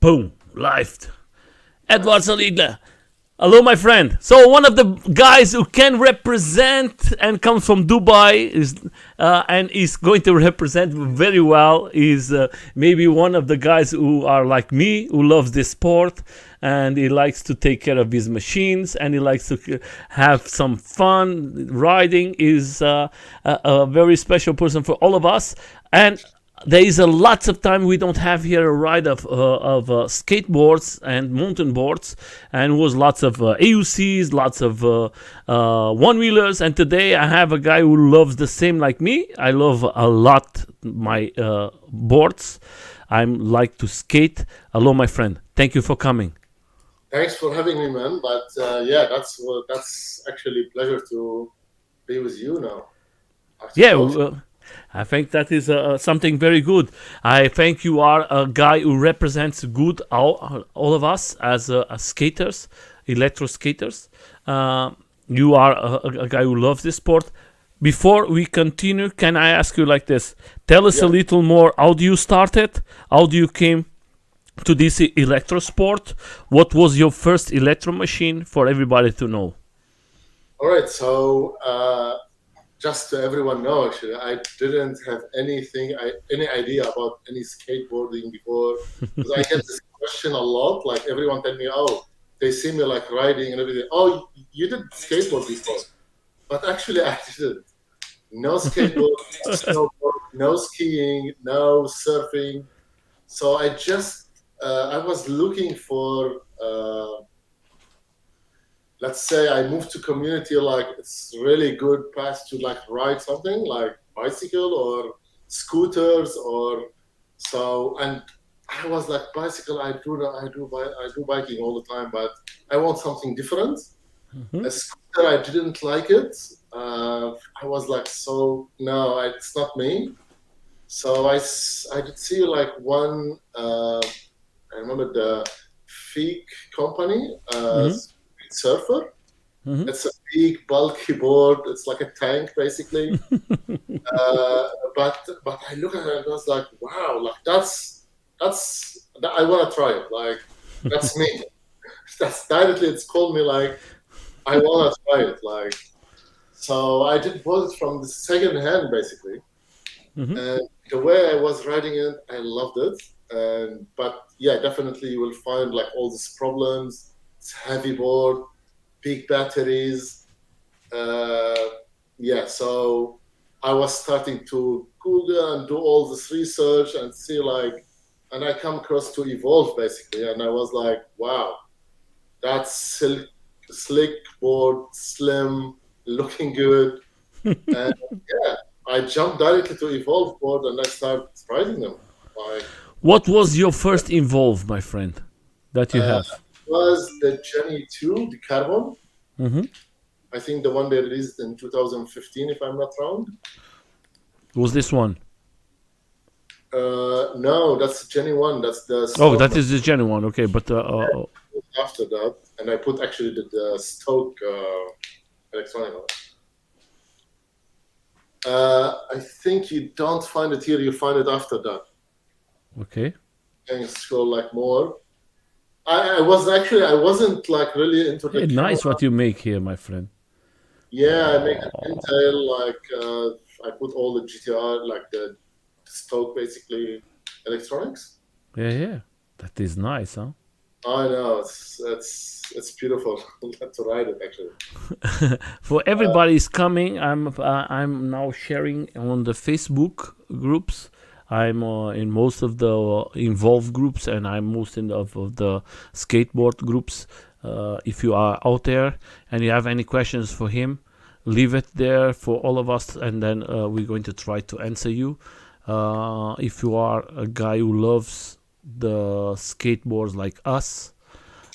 Boom, live. Edgard Saliba. Hello, my friend. So one of the guys who can represent and comes from Dubai is going to represent very well. Is maybe one of the guys who are like me, who loves this sport, and he likes to take care of his machines, and he likes to have some fun riding. Is a very special person for all of us, and there is a lots of time we don't have here a ride of skateboards and mountain boards, and was lots of AUCs, lots of one-wheelers, and today I have a guy who loves the same like me. I love a lot my boards. I like to skate. Hello, my friend. Thank you for coming. Thanks for having me, man. But yeah, that's actually a pleasure to be with you now. I think that is something very good. I think you are a guy who represents good all of us as skaters, electro skaters. You are a guy who loves this sport. Before we continue, can I ask you like this? Tell us a little more. How do you start it? How do you came to this electro sport? What was your first electro machine for everybody to know? All right, so just so everyone know, actually, I didn't have any idea about any skateboarding before. Because I get this question a lot. Like everyone tell me, oh, they see me like riding and everything. Oh, you did skateboard before, but actually I didn't. No skateboard, no snowboard, no skiing, no surfing. So I just I was looking for. Let's say I moved to community, like it's really good path to like ride something like bicycle or scooters or so. And I was like bicycle. I do biking all the time, but I want something different. A scooter, I didn't like it. I was like, so no, it's not me. So I did see like one. I remember the Fake company. Surfer. It's a big bulky board. It's like a tank basically. But I look at it and I was like, wow, like that's I want to try it. Like that's me. That's directly it's called me like I want to try it. Like so I did bought it from the second hand basically. And the way I was riding it, I loved it. But yeah, definitely you will find like all these problems. It's heavy board, big batteries. So I was starting to Google and do all this research and see like, and I come across to Evolve basically, and I was like, wow, that's slick board, slim, looking good. And yeah, I jumped directly to Evolve board and I started riding them. What was your first Evolve, my friend, that you have? Was the Jenny 2, the carbon. I think the one they released in 2015, if I'm not wrong. Was this one? No, that's Jenny 1. That's the. Oh, that is the Jenny 1. Okay, but after that, and I put actually the Stoke electronic on it. I think you don't find it here. You find it after that. Okay. Can you scroll like more? I wasn't like really into the nice what you make here, my friend. Yeah, I make an Intel, like I put all the GTR, like the Stoke basically electronics. Yeah. That is nice, huh? I know, it's beautiful to ride it actually. For everybody's coming, I'm now sharing on the Facebook groups. I'm in most of the involved groups, and I'm most in of the skateboard groups. If you are out there and you have any questions for him, leave it there for all of us, and then we're going to try to answer you. If you are a guy who loves the skateboards like us,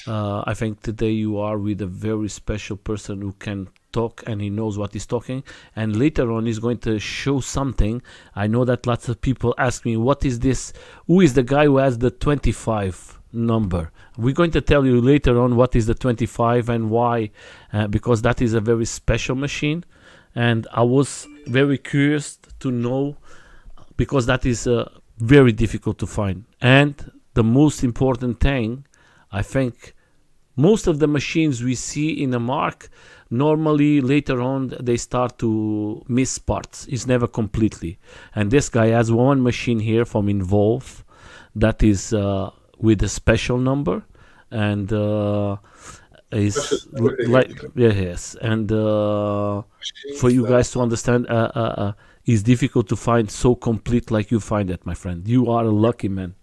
I think today you are with a very special person who can talk and he knows what he's talking, and later on he's going to show something. I know that lots of people ask me, what is this? Who is the guy who has the 25 number? We're going to tell you later on what is the 25 and why, because that is a very special machine, and I was very curious to know, because that is very difficult to find. And the most important thing, I think most of the machines we see in a mark, normally later on they start to miss parts. It's never completely. And this guy has one machine here from Involve that is with a special number, and is like yes, and for you guys to understand, it's difficult to find so complete like you find it, my friend. You are a lucky man.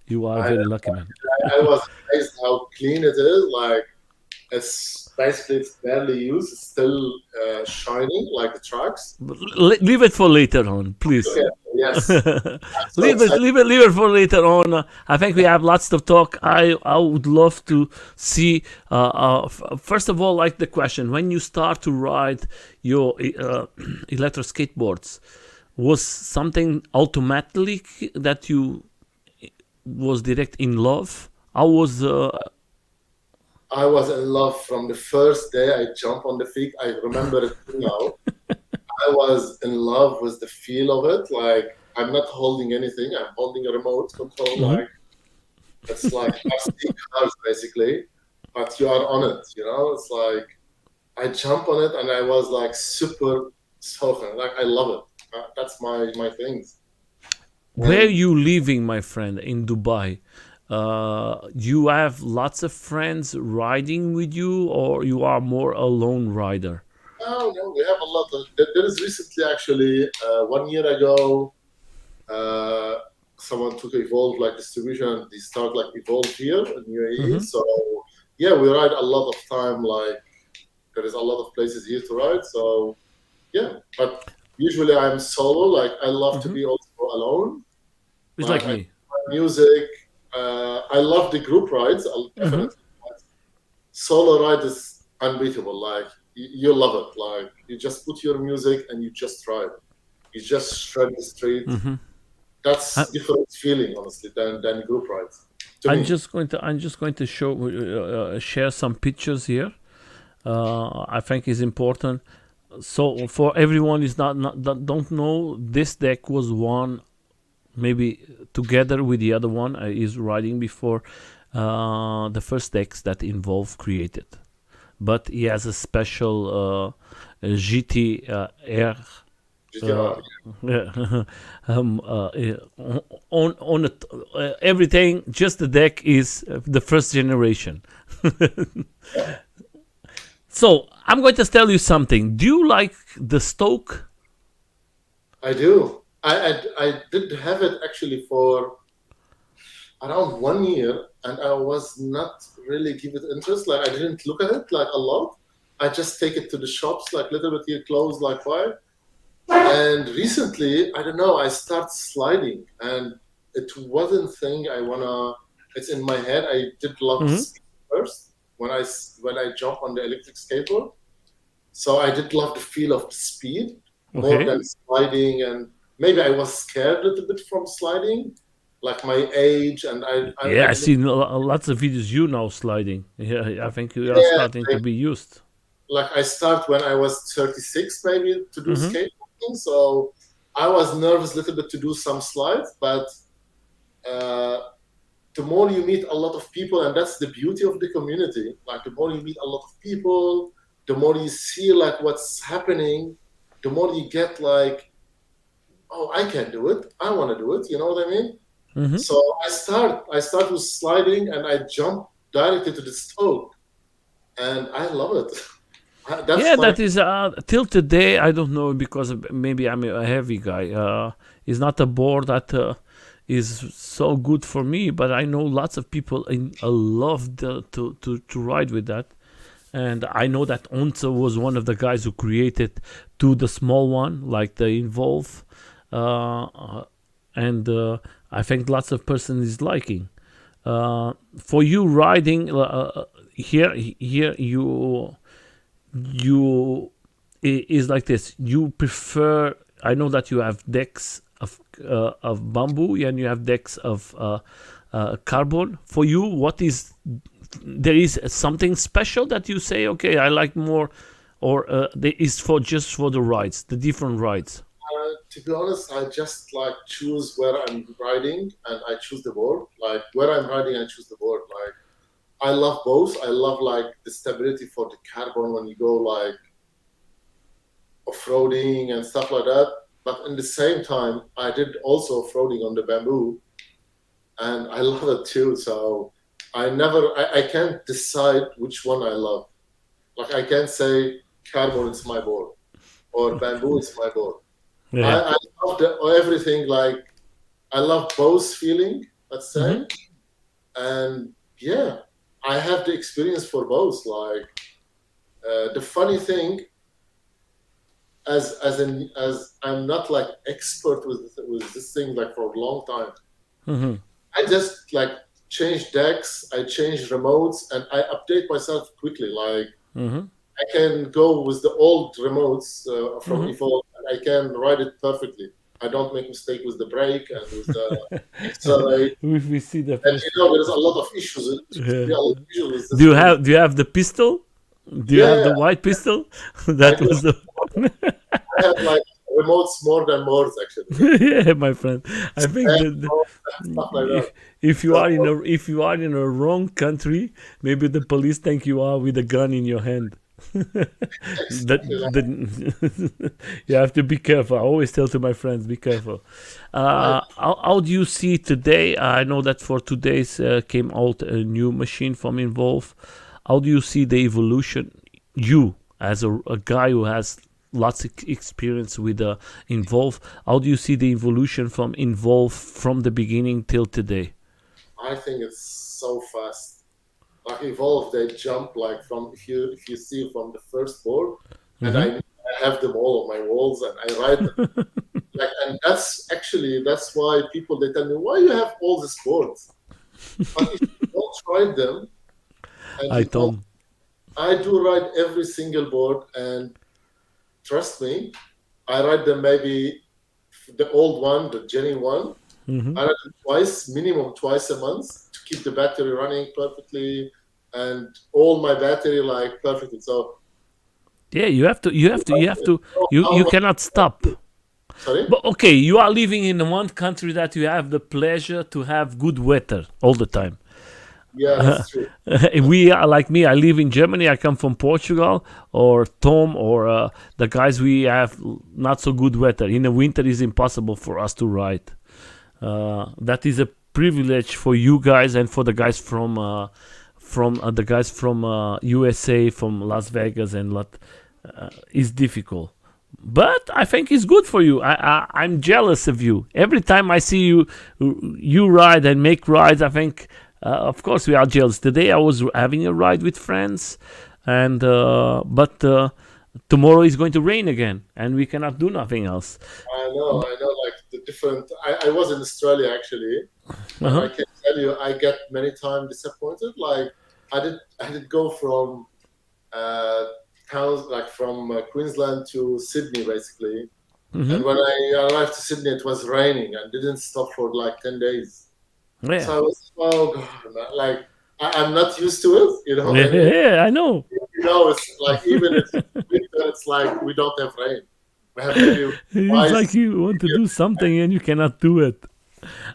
You are a very lucky man. I was amazed how clean it is. Like it's barely used. It's still shining like the tracks. Leave it for later on, please. Okay. Yes. Leave it for later on. I think we have lots to talk. I would love to see. First of all, like the question: when you start to ride your electric skateboards, was something automatically that you was direct in love? I was in love from the first day I jumped on the feet. I remember it now. I was in love with the feel of it. Like I'm not holding anything. I'm holding a remote control. Like it's like RC cars basically, but you are on it. You know, it's like I jump on it and I was like super soaking. Like I love it. That's my things. Where you living, my friend, in Dubai? You have lots of friends riding with you, or you are more a lone rider? No, we have a lot of. There is recently actually 1 year ago, someone took Evolve like distribution. They start like Evolve here in UAE. So yeah, we ride a lot of time. Like there is a lot of places here to ride. So yeah, but usually I'm solo. Like I love to be also alone. It's like me. Music. I love the group rides. Definitely. Solo ride is unbeatable. Like you love it. Like you just put your music and you just ride. You just shred the street. That's a different feeling, honestly, than group rides. I'm just going to share some pictures here. I think is important. So for everyone is not don't know, this deck was one maybe together with the other one is riding before the first decks that Involve created. But he has a special GT R. On it, everything, just the deck is the first generation. So I'm going to tell you something. Do you like the Stoke? I do. I did have it actually for around 1 year, and I was not really give it interest. Like I didn't look at it like a lot. I just take it to the shops, like little bit here close, like why. And recently, I don't know, I start sliding, and it wasn't thing I wanna. It's in my head. I did love speed first when I jump on the electric skateboard. So I did love the feel of the speed more than sliding, and maybe I was scared a little bit from sliding, like my age, and I seen lots of videos you now sliding. Yeah, I think you are starting to be used. Like I start when I was 36 maybe to do skateboarding, so I was nervous a little bit to do some slides, but the more you meet a lot of people, and that's the beauty of the community, like the more you meet a lot of people, the more you see like what's happening, the more you get like, oh, I can do it, I want to do it, you know what I mean? So I start with sliding, and I jump directly to the Stoke, and I love it. That is till today. I don't know, because maybe I'm a heavy guy. It's not a board that is so good for me, but I know lots of people love to ride with that. And I know that Onza was one of the guys who created the small one, like the Involve, and I think lots of person is liking. For you riding here you is like this. You prefer. I know that you have decks of bamboo and you have decks of carbon. For you, what is there is something special that you say? Okay, I like more, or there is for just for the rides, the different rides. To be honest, I just like choose where I'm riding and I choose the board. Like where I'm riding, I choose the board. Like I love both. I love like the stability for the carbon when you go like off-roading and stuff like that. But in the same time, I did also off-roading on the bamboo, and I love it too. So I can't decide which one I love. Like I can't say carbon is my board or bamboo is my board. Yeah. I love everything. Like I love both feeling. Let's Hmm. say, and yeah, I have the experience for both. Like the funny thing, as I'm not like expert with this thing like for a long time. Hmm. I just like change decks, I change remotes, and I update myself quickly. Like Hmm. I can go with the old remotes from Hmm. Evolve, and I can ride it perfectly. I don't make mistake with the brake and with the accelerate. We see the And first. there's a lot of issues. To Yeah. be a lot of issues with this thing. Do you have the pistol? Do you have Yeah, the white pistol? I That do. was the. I have like remotes more than boards actually. Yeah, my friend. I think And that stuff like that. if you So are in a wrong country, maybe the police think you are with a gun in your hand. that, exactly like you have to be careful. I always tell to my friends, be careful. right. How do you see today? I know that for today's came out a new machine from Involve. How do you see the evolution? You, as a guy who has lots of experience with Involve, how do you see the evolution from Involve from the beginning till today? I think it's so fast. Like Evolve, they jump like from if you see from the first board, and Hmm. I have them all on my walls and I ride them. Like, and that's why people they tell me why you have all these boards, but if you don't ride them and I you don't, Tom. I do ride every single board, and trust me, I ride them maybe the old one, the Jenny one. Hmm. I ride it twice, minimum twice a month to keep the battery running perfectly and all my battery like perfectly. So Yeah, you have to. You have to. You have to. You how much? cannot stop. Sorry? But okay, you are living in one country that you have the pleasure to have good weather all the time. Yeah, that's true. We are like me. I live in Germany. I come from Portugal, or Tom, or the guys. We have not so good weather. In the winter, is impossible for us to ride. That is a privilege for you guys and for the guys from the guys from USA, from Las Vegas, and lot. Is difficult. But I think it's good for you. I'm jealous of you. Every time I see you ride and make rides, I think, of course, we are jealous. Today I was having a ride with friends, and but tomorrow is going to rain again, and we cannot do nothing else. I know, like the different. I was in Australia actually, and Uh-huh. I can tell you, I get many times disappointed. Like I did go from uh, towns like from Queensland to Sydney basically, Hmm. and when I arrived to Sydney, it was raining and didn't stop for like 10 days. Yeah. So I was, oh god, man, like I'm not used to it. You know what Yeah, I mean? yeah, I know. It's like even if it's winter, it's like we don't have rain. We have maybe It's twice like you want to a year. do something and you cannot do it.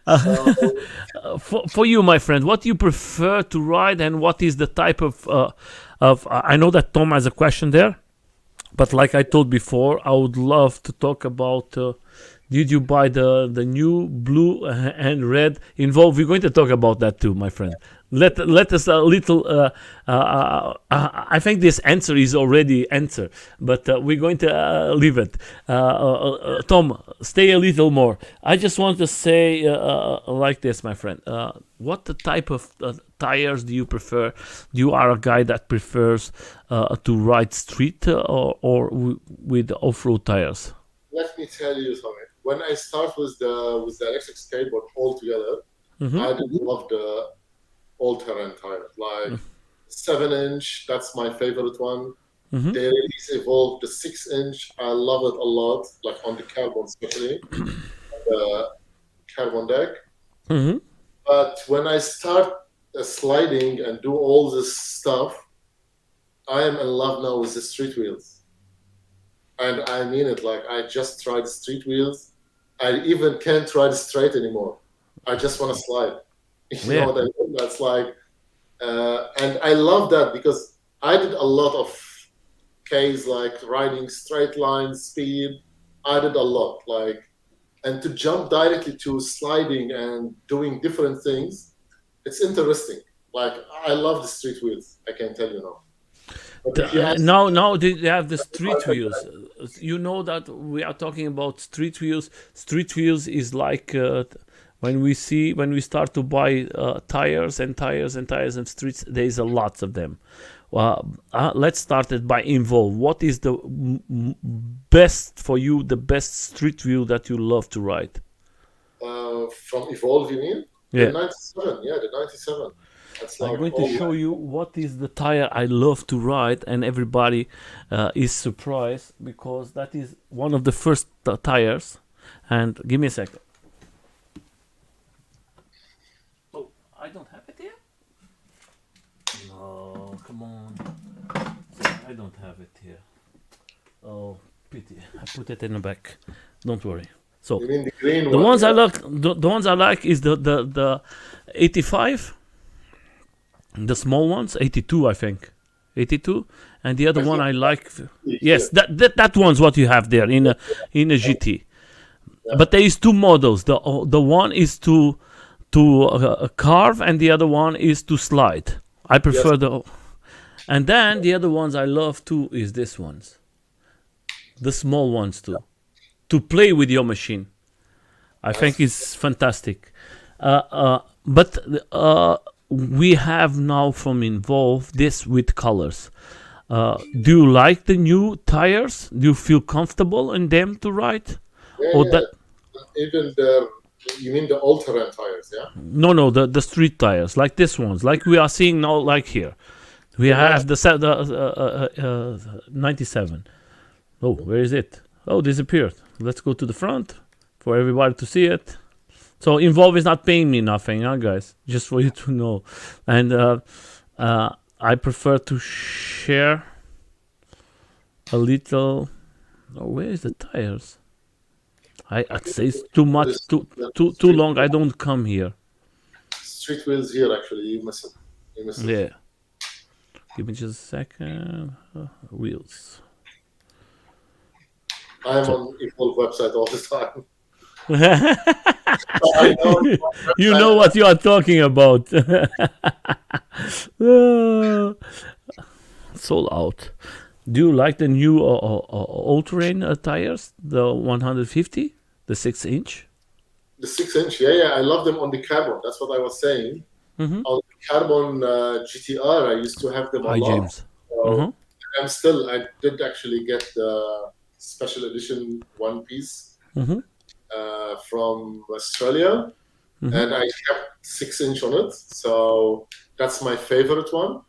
So For you, my friend, what do you prefer to ride, and what is the type of? I know that Tom has a question there, but like I told before, I would love to talk about. Did you buy the new blue and red Involve? We're going to talk about that too, my friend. Let us a little. I think this answer is already answer, but we're going to leave it. Tom, stay a little more. I just want to say like this, my friend. What the type of tires do you prefer? You are a guy that prefers to ride street or with off-road tires. let me tell you something. When I start with the electric skateboard altogether, Mm-hmm. I didn't love the all-terrain tires. Like 7 inch, that's my favorite one. Mm-hmm. They release Evolve the 6 inch. I love it a lot, like on the carbon especially, the carbon deck. Mm-hmm. But when I start sliding and do all this stuff, I am in love now with the street wheels. and I mean it. Like I just tried street wheels. I even can't ride straight anymore. I just want to slide. You know Yeah. what I mean? That's like, and I love that because I did a lot of Ks like riding straight line speed. I did a lot like, and to jump directly to sliding and doing different things, it's interesting. Like I love the street wheels. I can tell you now. But if you ask me, Now they have the street perfect. wheels. You know that we are talking about street wheels. Street wheels is like when we start to buy tires and tires and tires and streets. There's a lots of them. Let's start it by Involve. What is the best for you? The best street wheel that you love to ride? From Evolve, you mean? The Yeah. 97, yeah, the 97. That's I'm like, going to oh, show you what is the tire I love to ride, and everybody is surprised because that is one of the first tires. And give me a second. Oh, I don't have it here. No, come on. I don't have it here. Oh, pity. I put it in the back. Don't worry. So you mean the green the one? ones I Yeah, like, the ones I like is the 85. The small ones, 82, I think. 82. And the other I one think I like. here. Yes, that one's what you have there in a GT. Yeah. But there is two models. The one is to carve, and the other one is to slide. I Yes, prefer the. And then the other ones I love too is this ones, the small ones too, to play with your machine. I think nice. it's fantastic. But we have now from Involve this with colors. Do you like the new tires? Do you feel comfortable in them to ride? Yeah, Or yeah. that? Even the, you mean the all-terrain tires? Yeah, No, the street tires like this ones, like we are seeing now, like here. We the have the 97. Oh, where is it? Oh, disappeared. Let's go to the front for everybody to see it. So Involve is not paying me nothing, huh, guys? Just for you to know. And I prefer to share a little. Oh, where is the tires? I I'd think say it's too much, the too street, long. I don't come here. street wheels here, actually, you miss it. You miss it. Yeah. Give me just a second. Wheels. I am So on Evolve website all the time. I know you website. know what you are talking about. Sold out. Do you like the new all-terrain tires, the 150, the 6-inch? The 6 inch, yeah, yeah, I love them on the carbon. That's what I was saying. Mm-hmm. On the carbon GTR, I used to have them a Hi, lot. James. So Uh-huh. I did actually get the special edition One Piece Mm-hmm. from Australia, Mm-hmm. and I kept 6 inch on it. So that's my favorite one.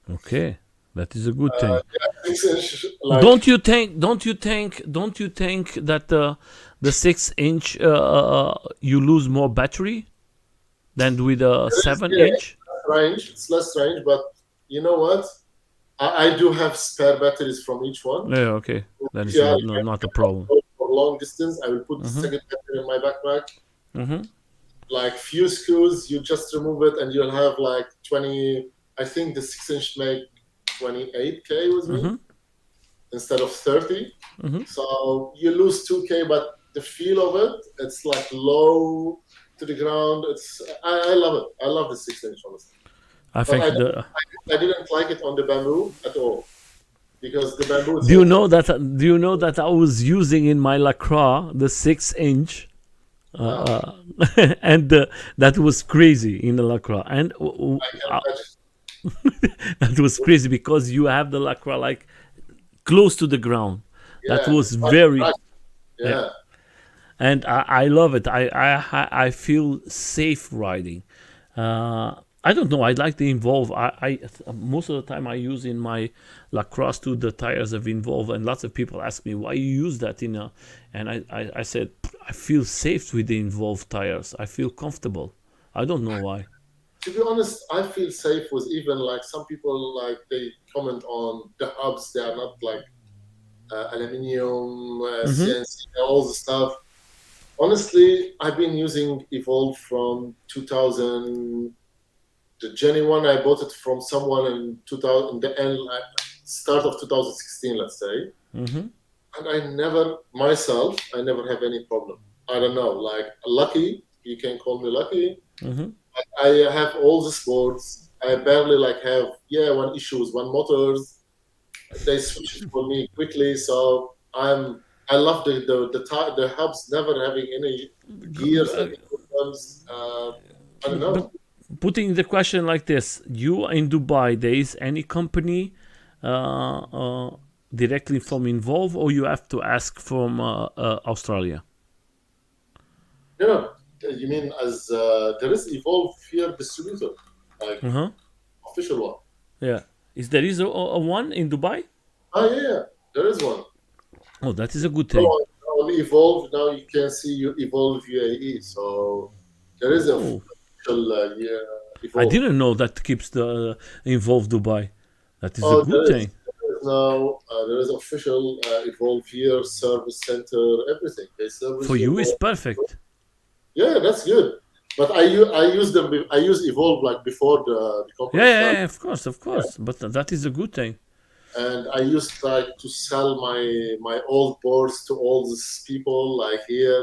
Okay, that is a good thing. 6 inch, like, Don't you think? Don't you think? Don't you think that the 6-inch you lose more battery than with a seven yeah, inch? range. It's less range, but you know what? I do have spare batteries from each one. Yeah, okay, that If is you are not a problem. for long distance, I will put the Mm-hmm. second battery in my backpack. Mm-hmm. Like few screws, you just remove it, and you'll have like 20. I think the 6 inch make 28K with me Mm-hmm. instead of 30. Mm-hmm. So you lose 2K, but the feel of it, it's like low to the ground. I love it. I love the 6 inch, honestly. I But think the. I didn't like it on the bamboo at all because the bamboo is Do you also know that? Do you know that I was using in my Lacroix the 6-inch, wow. and that was crazy in the Lacroix, and I can imagine. that was crazy because you have the Lacroix like close to the ground. That Yeah, was it's quite very. right. Yeah. Yeah. And I love it. I feel safe riding. I don't know. I like the Involve. I most of the time I use in my lacrosse too the tires of Involve, and lots of people ask me why you use that in a, and I said I feel safe with the Involve tires. I feel comfortable. I don't know why. To be honest, I feel safe with even like some people like they comment on the hubs. They are not like aluminium, Mm-hmm. CNC, all the stuff. Honestly, I've been using Evolve from 2000. The genuine I bought it from someone in 2000, in the end, start of 2016, let's say. Mm-hmm. And I never have any problem. I don't know, like lucky, you can call me lucky. Mm-hmm. I have all the sports. I barely like have, one issues, one motors. They switch it for me quickly. So I love the hubs never having any gears, any problems. I don't But know. putting the question like this, you in Dubai, there is any company directly from involved, or you have to ask from Australia? Yeah, you mean as there is Evolve here distributor, like Uh-huh. official one. Yeah. Is there is a one in Dubai? Ah, yeah, there is one. Oh, that is a good No, thing. on Evolve now you can see you Evolve UAE. So there is a Oh, official I Evolve. didn't know that keeps the involved Dubai. That is a Oh, good thing. there is now there is official Evolve here service center, everything. They For service your you, is ball. perfect. Yeah, that's good. But I use them. I use Evolve like before the Yeah, company yeah, started. yeah, of course, of course. But that is a good thing. And I used like to sell my old boards to all these people like here.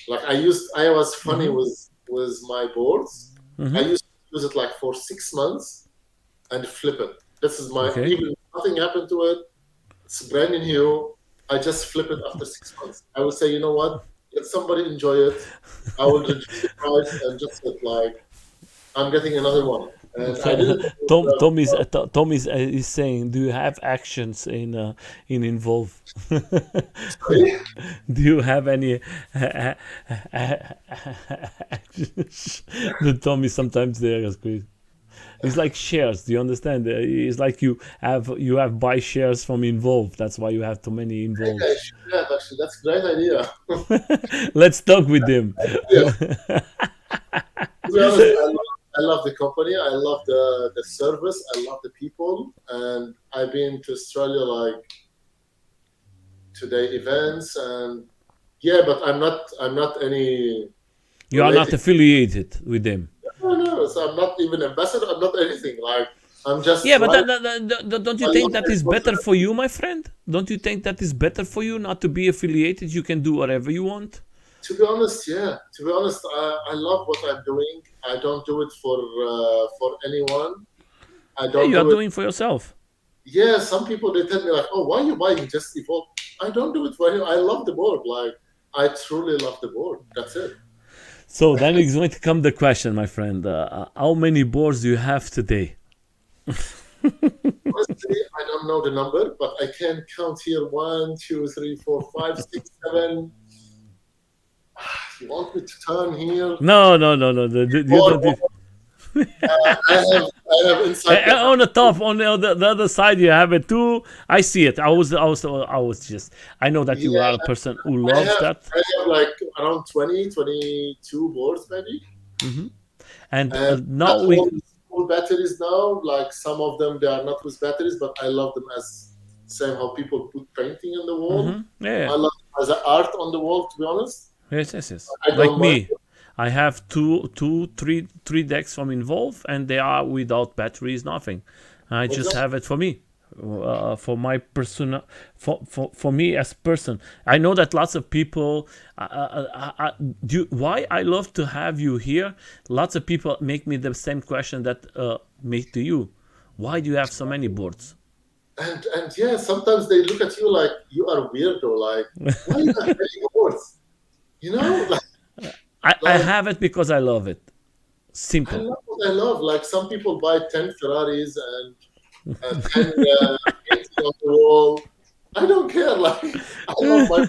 Like I was funny Mm-hmm. with my boards. I Mm-hmm. used to use it like for 6 months and flip it. This is my Okay. even nothing happened to it. It's brand new. I just flip it after 6 months. I would say, you know what? Let somebody enjoy it. I will reduce the price and just get like I'm getting another one. And I did it. Tom is saying, do you have actions in involve? Sorry. Do you have any actions? The Tom is sometimes there as crazy. It's like shares. Do you understand? It's like you have buy shares from involve. That's why you have too many Maybe involved. I should have actually. That's a great idea. Let's talk with them. Yeah. To be honest, I love the company. I love the service. I love the people. And I've been to Australia like today events and yeah, but I'm not any You are not related. affiliated with them. No, no. So I'm not even ambassador. I'm not anything. Like I'm just Yeah, but right. don't you I think love that their is better concept. for you, my friend? Don't you think that is better for you not to be affiliated? You can do whatever you want. To be honest, yeah. To be honest, I love what I'm doing. I don't do it for anyone. I Yeah, don't you are do it. doing for yourself. Yeah, some people they tell me like, "Oh, why are you buying just Evolve?" I don't do it for anyone. I love the board. Like I truly love the board. That's it. So then is going to come the question, my friend. How many boards do you have today? Honestly, I don't know the number, but I can count here 1, 2, 3, 4, 5, 6, 7. You want me to turn here? No, no, no, no. You Or don't. I have inside the On the house. top, on the other side, you have it too. I see it. I was just. I know that you Yeah, are a person who I loves have that, I have like around 20, 22 boards maybe. and And now not we. all with full batteries now. Like some of them, they are not with batteries, but I love them as same how people put painting on the wall. Yeah. I love it as an art on the wall. To be honest, Yes, yes, yes. I Like don't mind. me, I have three decks from Involve, and they are without batteries, nothing. I just Exactly. have it for me, for my persona, for me as person. I know that lots of people. Why I love to have you here? Lots of people make me the same question that make to you. Why do you have so many boards? And yeah, sometimes they look at you like you are weirdo. Like why you have many boards? You know, I like have it because I love it. I Simple. love what I love. Like some people buy 10 Ferraris and 10 painting on the wall. I don't care. Like I love my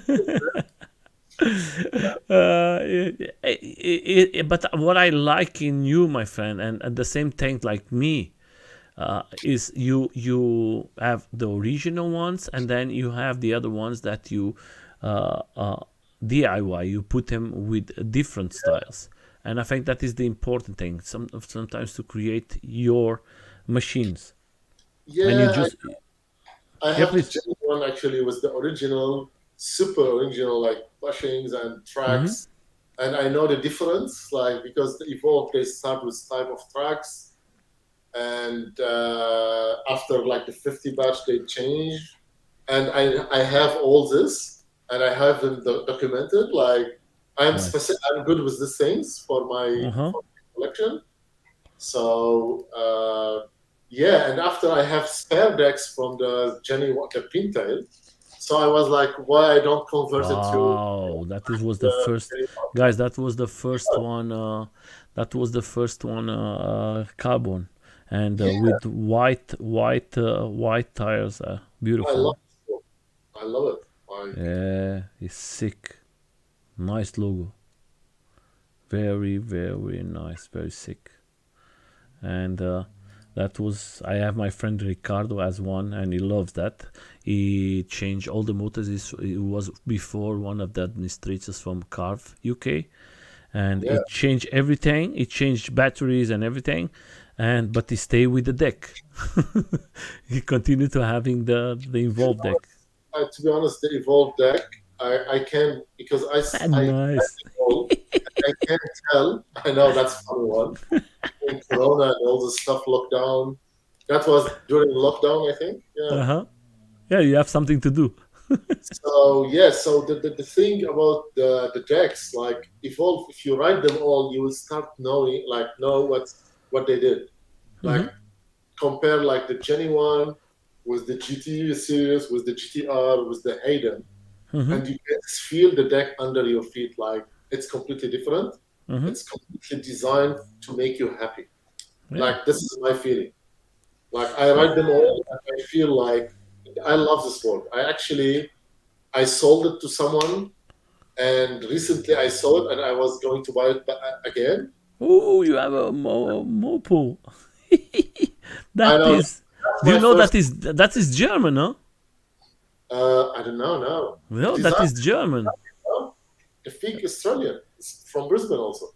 But what I like in you, my friend, and at the same thing, like me, is you have the original ones, and then you have the other ones that you uh, uh, DIY. You put them with different styles, and I think that is the important thing. Sometimes to create your machines, and you yeah. just I Yeah, have the please. Gen 1 actually was the original, super original, like bushings and Mm-hmm. tracks. And I know the difference, like because the Evolve they start with type of tracks, and after like the 50 batch they change. And I have all this, and I have them documented. Like Nice. I'm good with these things Uh-huh. for my collection. So yeah, and after I have spare decks from the Jenny the Pintail, so I was like, why I don't convert it to Wow, that is was the the first, Jenny guys. That was the first one. That was the first one. Carbon, and Yeah, with white tires. I love Beautiful. it. I love it. Like, Yeah, it's sick. Nice logo. Very, very nice. Very sick. And that was I have my friend Ricardo as one, and he loves that. He changed all the motors. He was before one of the administrators from Carve UK, and yeah, he changed everything. He changed batteries and everything, and but he stayed with the deck. He continued to having the involved deck. to be honest, the Evolve deck, I can because I had Nice. it all. I can tell. I know that's a funny one. In Corona and all this stuff, lockdown. That was during lockdown, I think. Yeah. Uh huh. Yeah, you have something to do. So yeah, so the thing about the decks, like Evolve, if you write them all, you will start knowing, like know what they did. Like Mm-hmm. compare like the Jenny one with the GT series, with the GTR, with the Hayden, Mm-hmm. and you can feel the deck under your feet. Like it's completely different. Mm-hmm. It's completely designed to make you happy. Yeah. Like this is my feeling. Like I write them all, and I feel like I love this sport. I sold it to someone, and recently I saw it, and I was going to buy it again. Oh, you have a mopo. I That know is. that's Do you my know first. that is German? Huh? I don't know. No, the No, that design. is German. No? The fake Australian. It's from Brisbane also.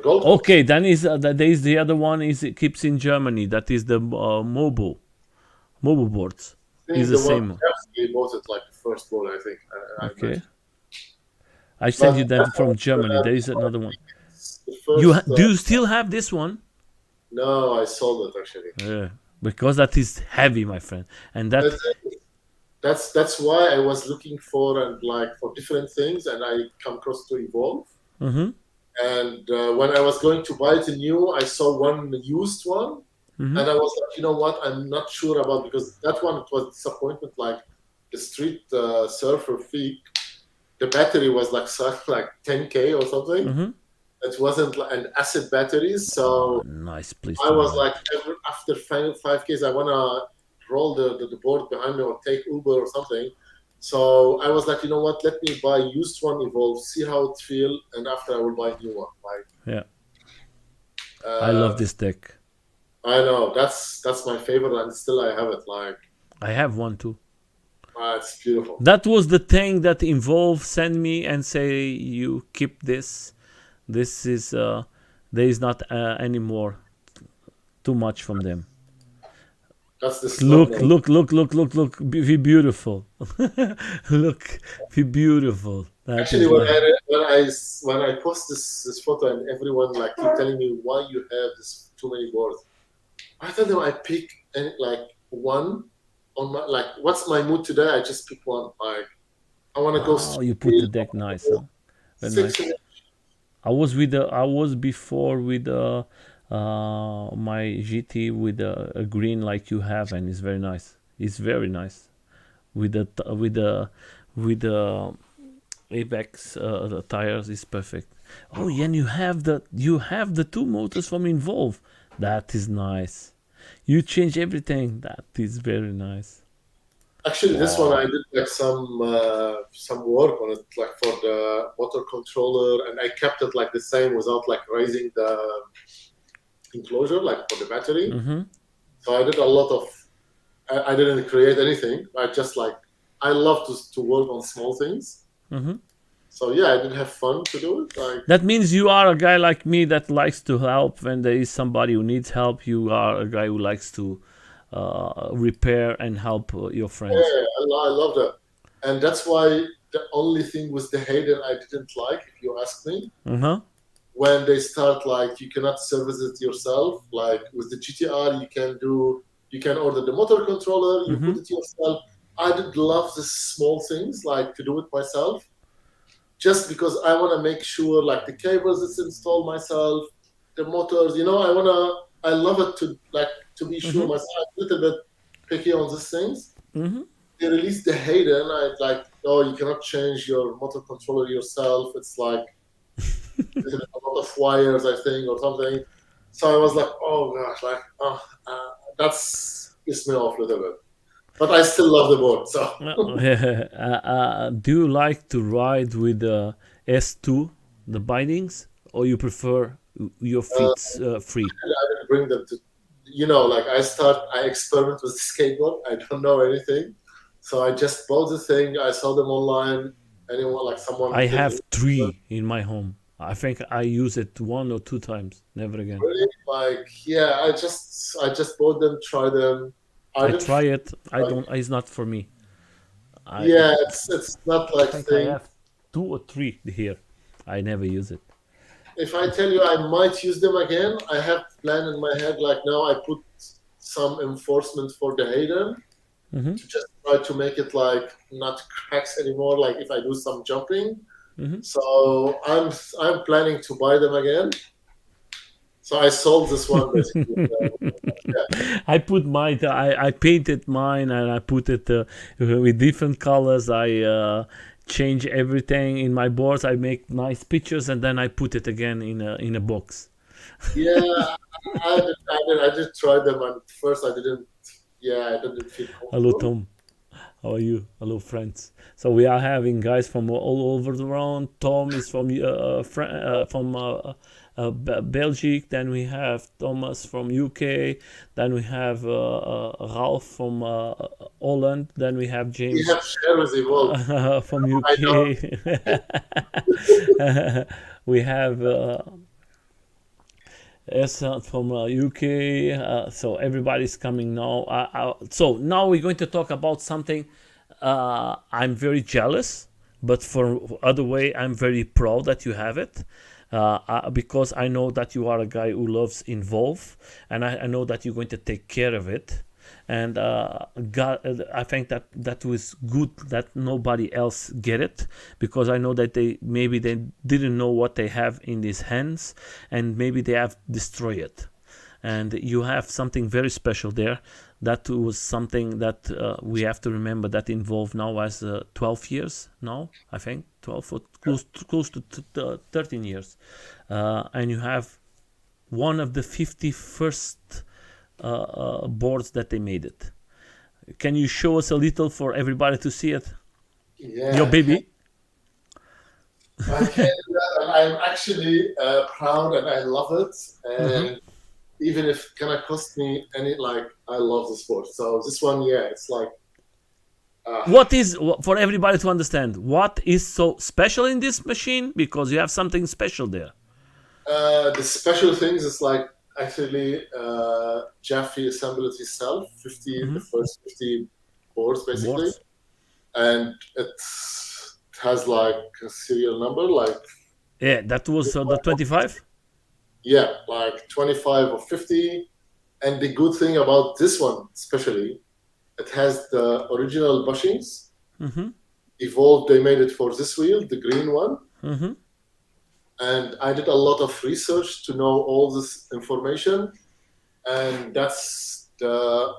Gold Coast. Okay, then there is the other one is it keeps in Germany. That is the mobile boards. I Is think the the one same. we bought it like the first boat. I think I Okay, imagine. I send But you that from Germany. There is another one. the first. Do you still have this one? No, I sold it actually. Yeah, because that is heavy, my friend, and that. That's that's why I was looking for and like for different things, and I come across to Evolve. Mm-hmm. And when I was going to buy it new, I saw one used one, Mm-hmm. and I was like, you know what? I'm not sure about because that one it was disappointment. Like the street surfer fee, the battery was like like 10K or something. Mm-hmm. It wasn't like an acid battery, Oh, so nice place I to was have it. like, after 5Ks, I wanna roll the board behind me or take Uber or something. So I was like, you know what? Let me buy used one Evolve, see how it feel, and after I will buy a new one. Like, Yeah, I love uh, this deck. I know that's my favorite, and still I have it. Like, I have one too. it's beautiful. That was the thing that involved send me and say you keep this. This is there is not anymore too much from them. That's the Look, slogan. look, look, look, look, look. Be beautiful. Look, be beautiful. That Actually, is like when I post this photo and everyone like keep telling me why you have this too many boards, I tell them I pick like one on my like what's my mood today? I just pick one. Like I want to go wow. You put the deck nice, huh? Very nice. six. I was before with my GT with a green like you have, and it's very nice. It's very nice with the Apex the tires is perfect. Oh yeah, and you have the two motors from Involve. That is nice. You change everything. That is very nice. Actually, this one I Wow. did like some work on it, like for the motor controller, and I kept it like the same without like raising the enclosure, like for the battery. Mm-hmm. So I did a lot of. I didn't create anything. I just like I love to work on small things. Mm-hmm. So yeah, I did have fun to do it. Like That means you are a guy like me that likes to help when there is somebody who needs help. You are a guy who likes to repair and help your Yeah, friends. I love that. And that's why the only thing with the Hayden I didn't like, if you ask me, Uh-huh. when they start like you cannot service it yourself. Like with the GTR, you can order the motor controller, you Mm-hmm. put it yourself. I did love the small things like to do it myself, just because I want to make sure like the cables it's installed myself, the motors. I love it to be sure Mm-hmm. myself. I'm a little bit picky on these things. Mm-hmm. They released the Hayden. I like, oh, you cannot change your motor controller yourself. It's like a lot of wires, I think, or something. So I was like, oh gosh, that's pissed me off a little bit. But I still love the board. So Do you like to ride with the S2, the bindings, or you prefer your uh, feet free? I didn't bring them to, like I experiment with the skateboard. I don't know anything. So I just bought the thing. I saw them online. Anyone, like someone I did have three in my home. I think I use it one or two times, never again. really like, yeah, I just bought them, try them. I I didn't try it. I like, don't. It's not for me. I yeah, it's not I like think I thing. have two or three here. I never use it. If I tell you I might use them again, I have plan in my head like now I put some enforcement for the Hayden Mm-hmm. to just try to make it like not cracks anymore. Like if I do some jumping, Mm-hmm. so I'm planning to buy them again. So I sold this one basically. Yeah, I put mine. I painted mine and I put it with different colors. I change everything in my boards. I make nice pictures and then I put it again in a box. yeah. I did try them, and first I didn't. Yeah, I didn't feel Hello, comfortable. Tom. How are you? Hello, friends. So we are having guys from all over the world. Tom is from Belgium. Then we have Thomas from UK. Then we have Ralph from Holland. Then we have We James have shares evolved. from I know. UK. We have Esat from UK. So everybody's coming now. So now we're going to talk about something. I'm very jealous, but for other way, I'm very proud that you have it. Because I know that you are a guy who loves involve, and I know that you're going to take care of it. And I think that was good that nobody else get it, because I know that they didn't know what they have in these hands, and maybe they have destroyed it. And you have something very special there. That was something that we have to remember, that involved now as 12 years now, I think 12 or close to 13 years. And you have one of the 51st boards that they made it. Can you show us a little for everybody to see it? Your Yeah, baby? I can do that, and I'm actually proud, and I love it. Mm-hmm. And even if it's gonna cost me any, like, I love the sport. So this one, yeah, it's like, uh, What is, for everybody to understand, what is so special in this machine? Because you have something special there. the special things is like actually Jeffy assembled it himself, 50, Mm-hmm. the first 50 boards basically, Boards. and it has like a serial number, like Yeah, that was the 25. yeah, like 25 or 50. And the good thing about this one, especially, it has the original bushings. Mm-hmm. Evolved, they made it for this wheel, the green one. Mm-hmm. And I did a lot of research to know all this information. And that's the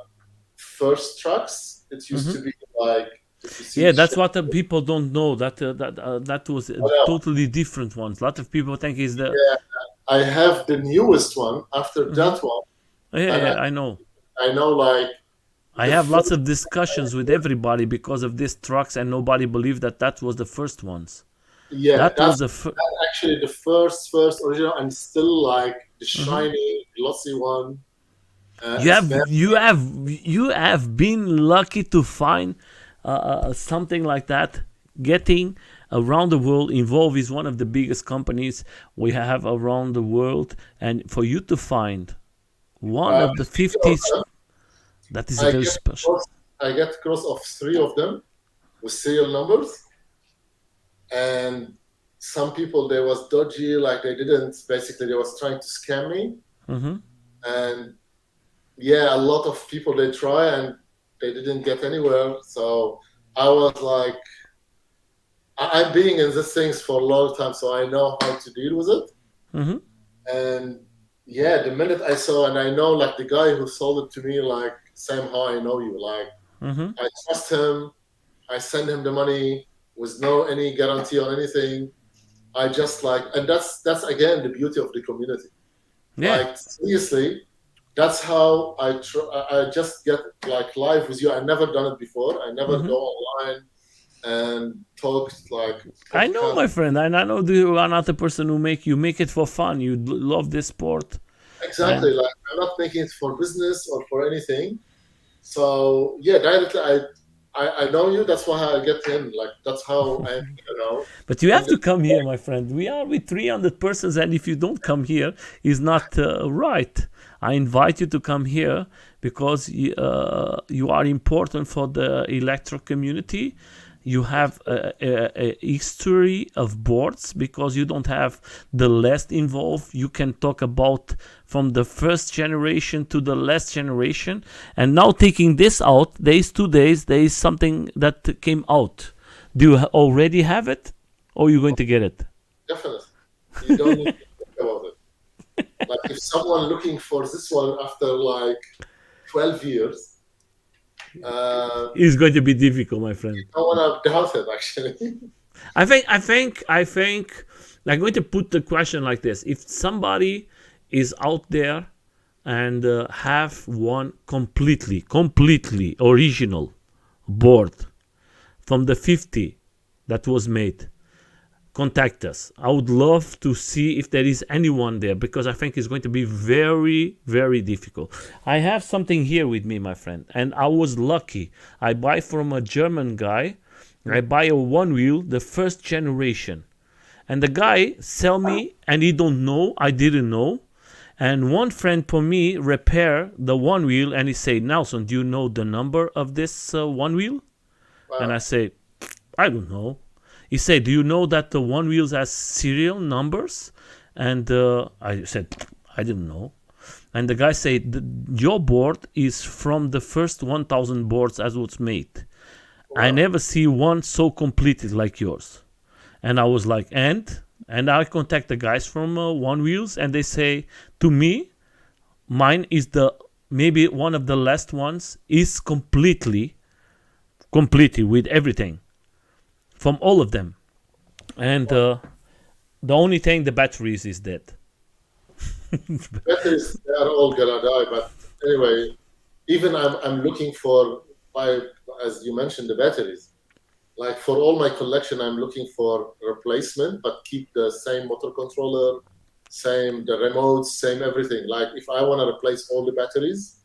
first tracks. It used Mm-hmm. to be like, if you see Yeah, the that's shape, what the people don't know. That was a oh, totally different one. A lot of people think is the. yeah, I have the newest one after Mm-hmm. that one. Yeah, And yeah, I know. I know like I the have lots first, of discussions with everybody because of these trucks, and nobody believed that that was the first ones. yeah, That that's was the first. actually the first original, and still like the Mm-hmm. shiny glossy one. You It's have very you have been lucky to find something like that. Getting around the world, Involve is one of the biggest companies we have around the world, and for you to find one uh, of the 50. of them. That is a I very get special. cross, I get cross of three of them with serial numbers, and some people they was dodgy, like they didn't basically they was trying to scam me, Mm-hmm. and yeah, a lot of people they try and they didn't get anywhere. So I was like, I'm being in these things for a long time, so I know how to deal with it. Mm-hmm. And yeah, the minute I saw, and I know like the guy who sold it to me, like same how I know you, like Mm-hmm. I trust him. I send him the money with no any guarantee on anything. I just like, and that's again the beauty of the community. Yeah. Like seriously, that's how I just get like live with you. I never done it before. I never Mm-hmm. go online and talk like I know, podcast. my friend. I know you are not a person who make it for fun. You love this sport, Exactly. and Like I'm not making it for business or for anything. So yeah, directly I know you. That's why I get in. Like that's how I but you have and to come here, my friend. We are with 300 persons, and if you don't come here, is not right. I invite you to come here because you are important for the electro community. You have a history of boards because you don't have the last involved. You can talk about from the first generation to the last generation. And now taking this out, there is 2 days, there is something that came out. Do you already have it, or are you going to get it? definitely you don't need to think about it. Like if someone looking for this one after like 12 years, It's going to be difficult, my friend. I want to doubt it actually. I think I'm going to put the question like this: if somebody is out there and have one completely original board from the 50 that was made, contact us. I would love to see if there is anyone there because I think it's going to be very difficult. I have something here with me, my friend, and I was lucky. I buy from a German guy. I buy a one wheel, the first generation, and the guy sell me, and he don't know. I didn't know. And one friend for me repair the one wheel, and he say, Nelson, do you know the number of this one wheel? And I Wow. say, I don't know. He said, do you know that the one wheels has serial numbers? And I said, I didn't know. And the guy said, your board is from the first 1,000 boards as was made. I Wow. never see one so completed like yours. And I was like, and I contact the guys from One Wheels, and they say to me, mine is the maybe one of the last ones is completely with everything from all of them. And the only thing, the batteries is dead. Batteries they are all gonna die. But anyway, even I'm looking for my as you mentioned the batteries. Like for all my collection, I'm looking for replacement, but keep the same motor controller, same the remotes, same everything. Like if I want to replace all the batteries,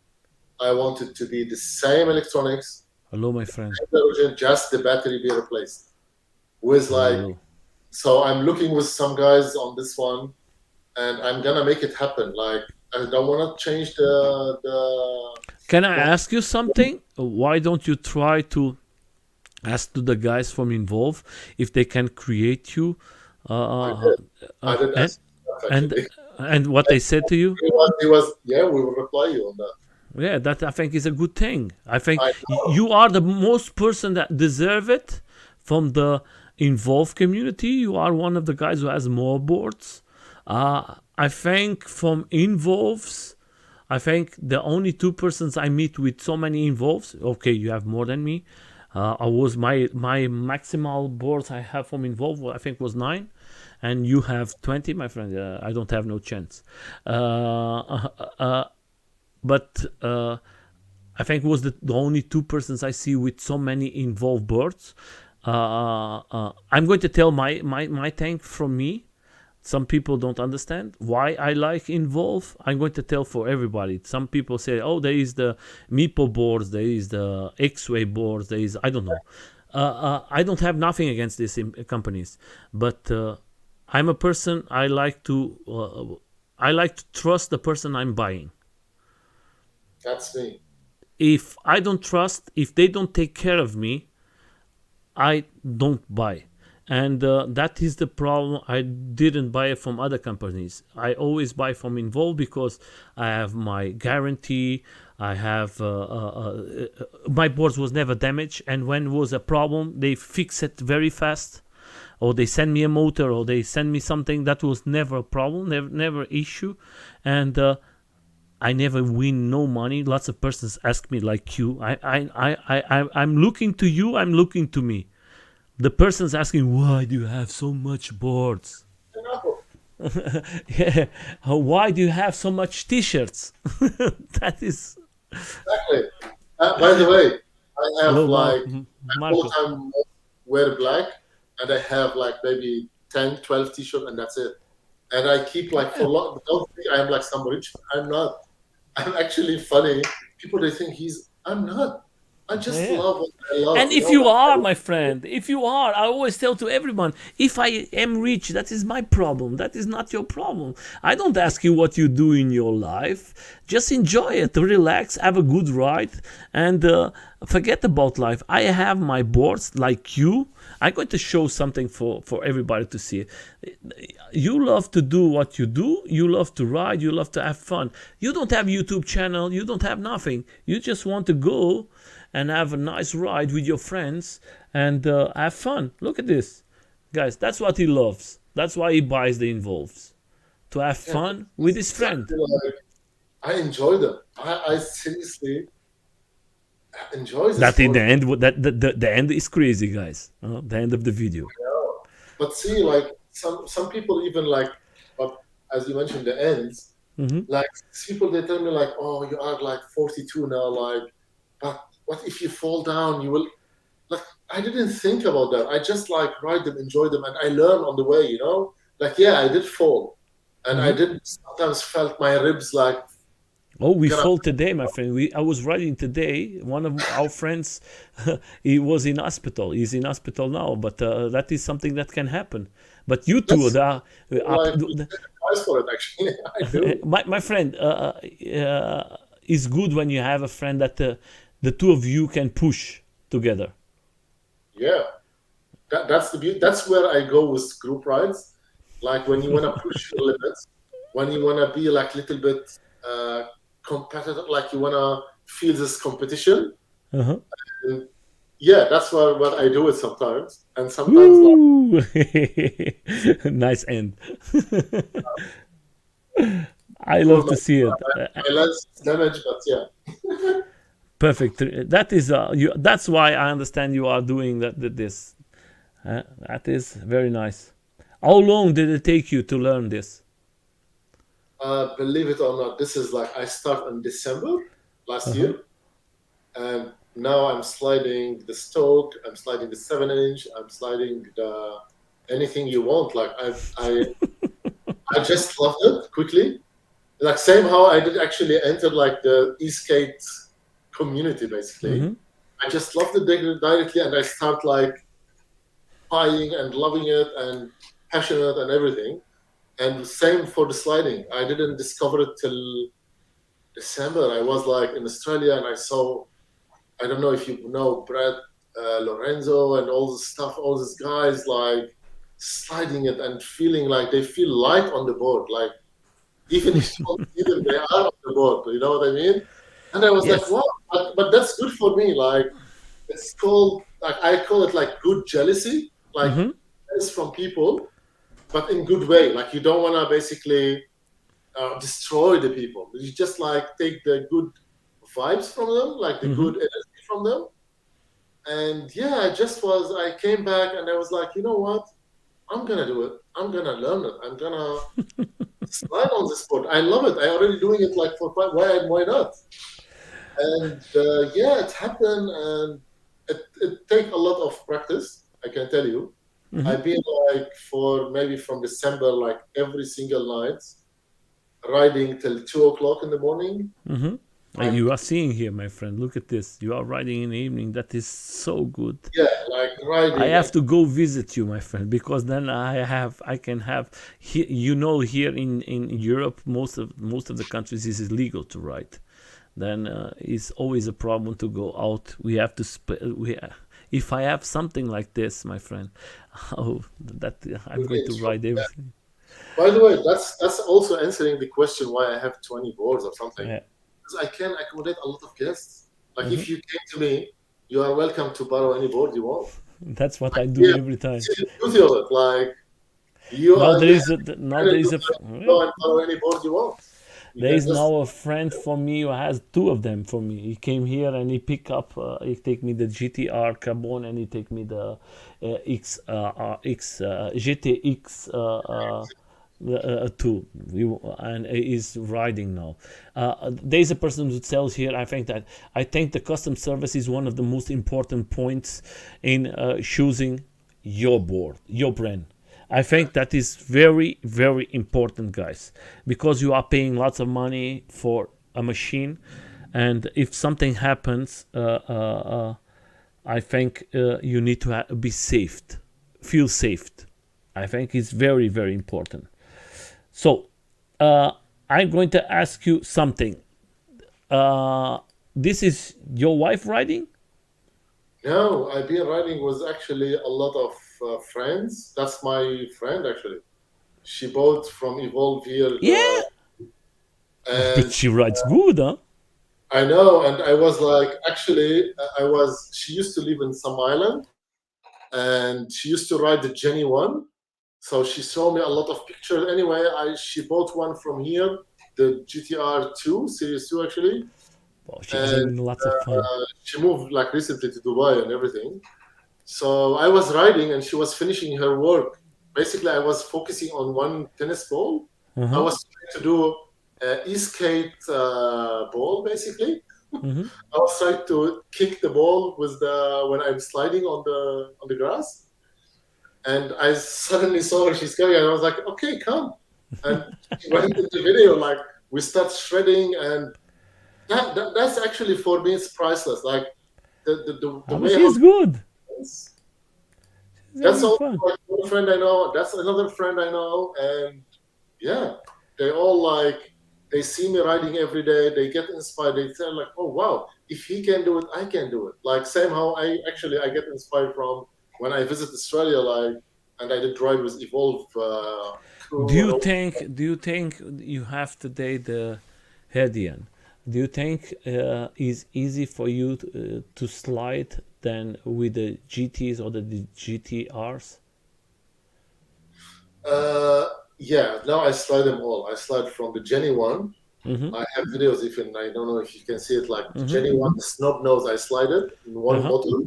I want it to be the same electronics, Hello, my friend. just the battery be replaced. With like, Hello. so I'm looking with some guys on this one, and I'm gonna make it happen. Like I don't want to change the. Can I ask you something? Why don't you try to ask to the guys from Involve if they can create you I uh, did. I did and ask that and actually. and what they said to you? He was yeah. We will reply you on that. Yeah, that I think is a good thing. I think I you are the most person that deserve it from the Involve community. You are one of the guys who has more boards. I think from Involves, I think the only two persons I meet with so many Involves. Okay, you have more than me. I was my maximal boards I have from Involve. I think was 9, and you have 20, my friend. I don't have no chance. But I think it was the only two persons I see with so many involved boards. I'm going to tell my tank from me. Some people don't understand why I like involve. I'm going to tell for everybody. Some people say, "Oh, there is the Meepo boards, there is the X-Way boards, there is I don't know." I don't have nothing against these companies, but I'm a person. I like to trust the person I'm buying. that's me. if I don't trust, if they don't take care of me, I don't buy. And that is the problem. I didn't buy it from other companies. I always buy from Involve because I have my guarantee. I have my boards was never damaged, and when was a problem, they fix it very fast, or they send me a motor, or they send me something. That was never a problem, never issue, and I never win no money. Lots of persons ask me like you. I'm looking to you. I'm looking to me. The person's asking, why do you have so much boards? No, Yeah. Why do you have so much t-shirts? That is. exactly. By the way, I have Hello, like all Marco. time wear black, and I have like maybe 10, 12 t-shirts, and that's it. And I keep like for Yeah. long. Don't think I am like some rich. I'm not. I'm actually funny. People they think he's. I'm not. I just Yeah. love what I love. And You if know. you are, my friend, if you are, I always tell to everyone, if I am rich, that is my problem. That is not your problem. I don't ask you what you do in your life. Just enjoy it, relax, have a good ride, and forget about life. I have my boards like you. I'm going to show something for everybody to see. You love to do what you do. You love to ride. You love to have fun. You don't have YouTube channel. You don't have nothing. You just want to go and have a nice ride with your friends and have fun. Look at this, guys. That's what he loves. That's why he buys the Involves, to have Yeah, fun with that's his friend. exactly like I enjoy them. I seriously enjoy the That in the sport. end, the end is crazy, guys. The end of the video. Yeah. But see, like some people even like, but as you mentioned, the ends. Hmm. Like people, they tell me like, "Oh, you are like 42 now. Like, but what if you fall down? You will." Like, I didn't think about that. I just like ride them, enjoy them, and I learn on the way. You know, like yeah, I did fall, and I Hmm. did sometimes felt my ribs like Oh, we gonna. fall today, my friend. I was riding today. One of our friends, he was in hospital. He's in hospital now, but that is something that can happen. But you two, That's like the, price for it. Actually, I do. my friend, is good when you have a friend that the two of you can push together. Yeah, that's the beauty. That's where I go with group rides. Like when you want to push your limits, when you want to be like a little bit uh, competitive, like you want to feel this competition. Uh-huh. And yeah, that's what I do it sometimes, and sometimes like Woo! Nice end. I poor love to see it. my legs damaged, but yeah. Perfect. That is you. That's why I understand you are doing this. That is very nice. How long did it take you to learn this? Believe it or not, this is like I start in December last Uh-huh. year, and now I'm sliding the Stoke, I'm sliding the 7 inch, I'm sliding the anything you want. Like I just loved it quickly. Like same how I did actually enter like the ESk8 community basically. Mm-hmm. I just loved it directly, and I start like buying and loving it and passionate and everything. And same for the sliding. I didn't discover it till December. I was like in Australia and I saw, I don't know if you know Brad Lorenzo and all this stuff, all these guys like sliding it and feeling like they feel light on the board. Like even if you don't see them, they are on the board. You know what I mean? And I was like, Yes. wow, but that's good for me. Like it's called, like I call it like good jealousy, like Mm-hmm. jealous from people, but in good way. Like you don't want to basically destroy the people. You just like take the good vibes from them, like the Mm-hmm. good energy from them. And yeah, I came back and I was like, you know what? I'm gonna do it. I'm gonna learn it. I'm gonna slide on this board. I love it. I already doing it like for fun. Why not? And yeah, it happened, and it take a lot of practice. I can tell you. Mm-hmm. I've been like for maybe from December, like every single night, riding till 2 o'clock in the morning. Mm-hmm. Like You are seeing here, my friend. Look at this. You are riding in the evening. That is so good. yeah, like I riding have and to go visit you, my friend, because then I can have here in Europe most of the countries this is legal to ride. then it's always a problem to go out. We have to if I have something like this, my friend, oh, that I'm You going need to to. ride everything. By the way, that's also answering the question why I have 20 boards or something. Yeah. Because I can accommodate a lot of guests. Like Hmm. if you came to me, you are welcome to borrow any board you want. That's what Like, I do yeah, every time. see the beauty of it. Like Now there you is have a now to there is a go and borrow any board you want. You there can is just now a friend for me who has two of them for me. He came here and he pick up. He take me the GTR Carbon and he take me the GTX two. And he is riding now. There is a person who sells here. I think the custom service is one of the most important points in choosing your board, your brand. I think that is very, very important, guys, because you are paying lots of money for a machine, and if something happens, I think you need to be saved, feel saved. I think it's very, very important. So, uh, I'm going to ask you something. Uh, this is your wife riding? no. I've been riding with actually a lot of friends. That's my friend actually. She bought from Evolve here, Yeah, but and she rides good, huh? I know. And I was like, actually, I was. She used to live in some island, and she used to ride the Jenny one. So she showed me a lot of pictures. Anyway, I she bought one from here, the GTR 2, Series 2 actually, Well, she is and having lots of fun. she moved like recently to Dubai and everything. So I was riding and she was finishing her work. Basically, I was focusing on one tennis ball. Uh I huh. was trying to do ESk8 ball basically. Hmm. I was trying to kick the ball with the when I'm sliding on the grass, and I suddenly saw her. She's coming, and I was like, "Okay, come." And she went in the video like we start shredding, and that's actually for me it's priceless. Like the But way how she's good. She's that's having also fun. like one friend I know. That's another friend I know, and yeah, they all like they see me riding every day. They get inspired. They say like, "Oh wow, if he can do it, I can do it." Like same how I get inspired from when I visit Australia, like and I did ride with Evolve Do crew and you all. think? Do you think you have today the Hedian? Do you think is easy for you to slide than with the GTs or the GTRs? Uh, yeah, now I slide them all. I slide from the Jenny one. Mm-hmm. I have videos. Even I don't know if you can see it. Like the Mm-hmm. Jenny one, the snub nose, I slide it in Uh one huh. motor.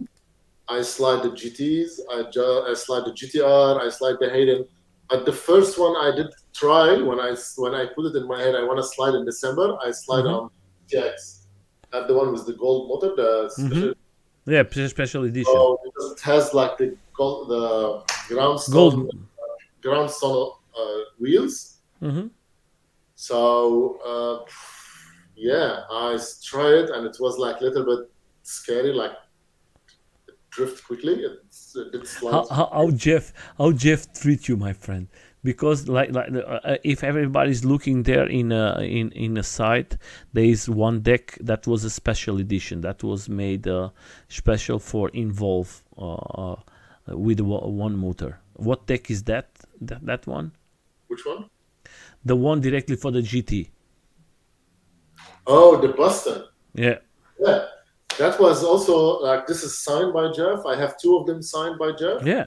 I slide the GTs, I slide the GTR, I slide the Hayden. But the first one I did try when I put it in my head, I want to slide in December. I slide Mm-hmm. on TX, not the one with the gold motor, the Mm-hmm. special. Yeah, special edition. So because it has like the gold, the Gold. groundstone wheels. Mm-hmm. So yeah, I tried it and it was like a little bit scary, like drift quickly. It did slide. How Jeff treat you, my friend? Because if everybody's looking there in a site, there is one deck that was a special edition that was made special for Involve with one motor. What deck is that? That one? Which one? The one directly for the GT. Oh, the Boston. Yeah, Yeah, that was also like this is signed by Jeff. I have two of them signed by Jeff. yeah.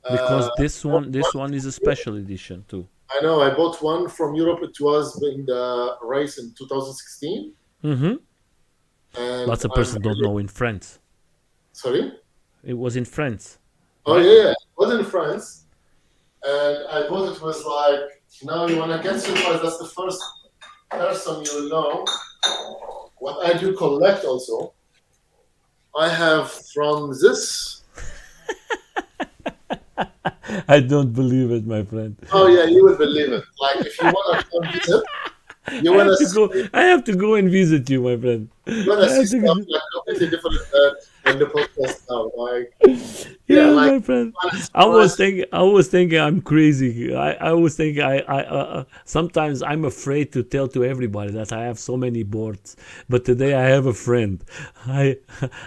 Uh, Because this one is a special edition too. I know I bought one from Europe. It was in the race in 2016, Mm-hmm. and Lots of I'm person don't know in France. sorry. It was in France, Oh right? yeah, yeah, it was in France, and I bought it was like now you wanna get surprised. That's the first person you will know what I do collect. Also, I have from this. I don't believe it, my friend. Oh yeah, you would believe it. Like if you wanna come visit, you I wanna have to go. see I have to go and visit you, my friend. you wanna I see have to stuff go. like completely different. and the podcast now. Like, yeah, Yeah, like my friend. honest I was price. thinking. I was thinking I'm crazy. I was thinking. Sometimes I'm afraid to tell to everybody that I have so many boards. But today I have a friend. I,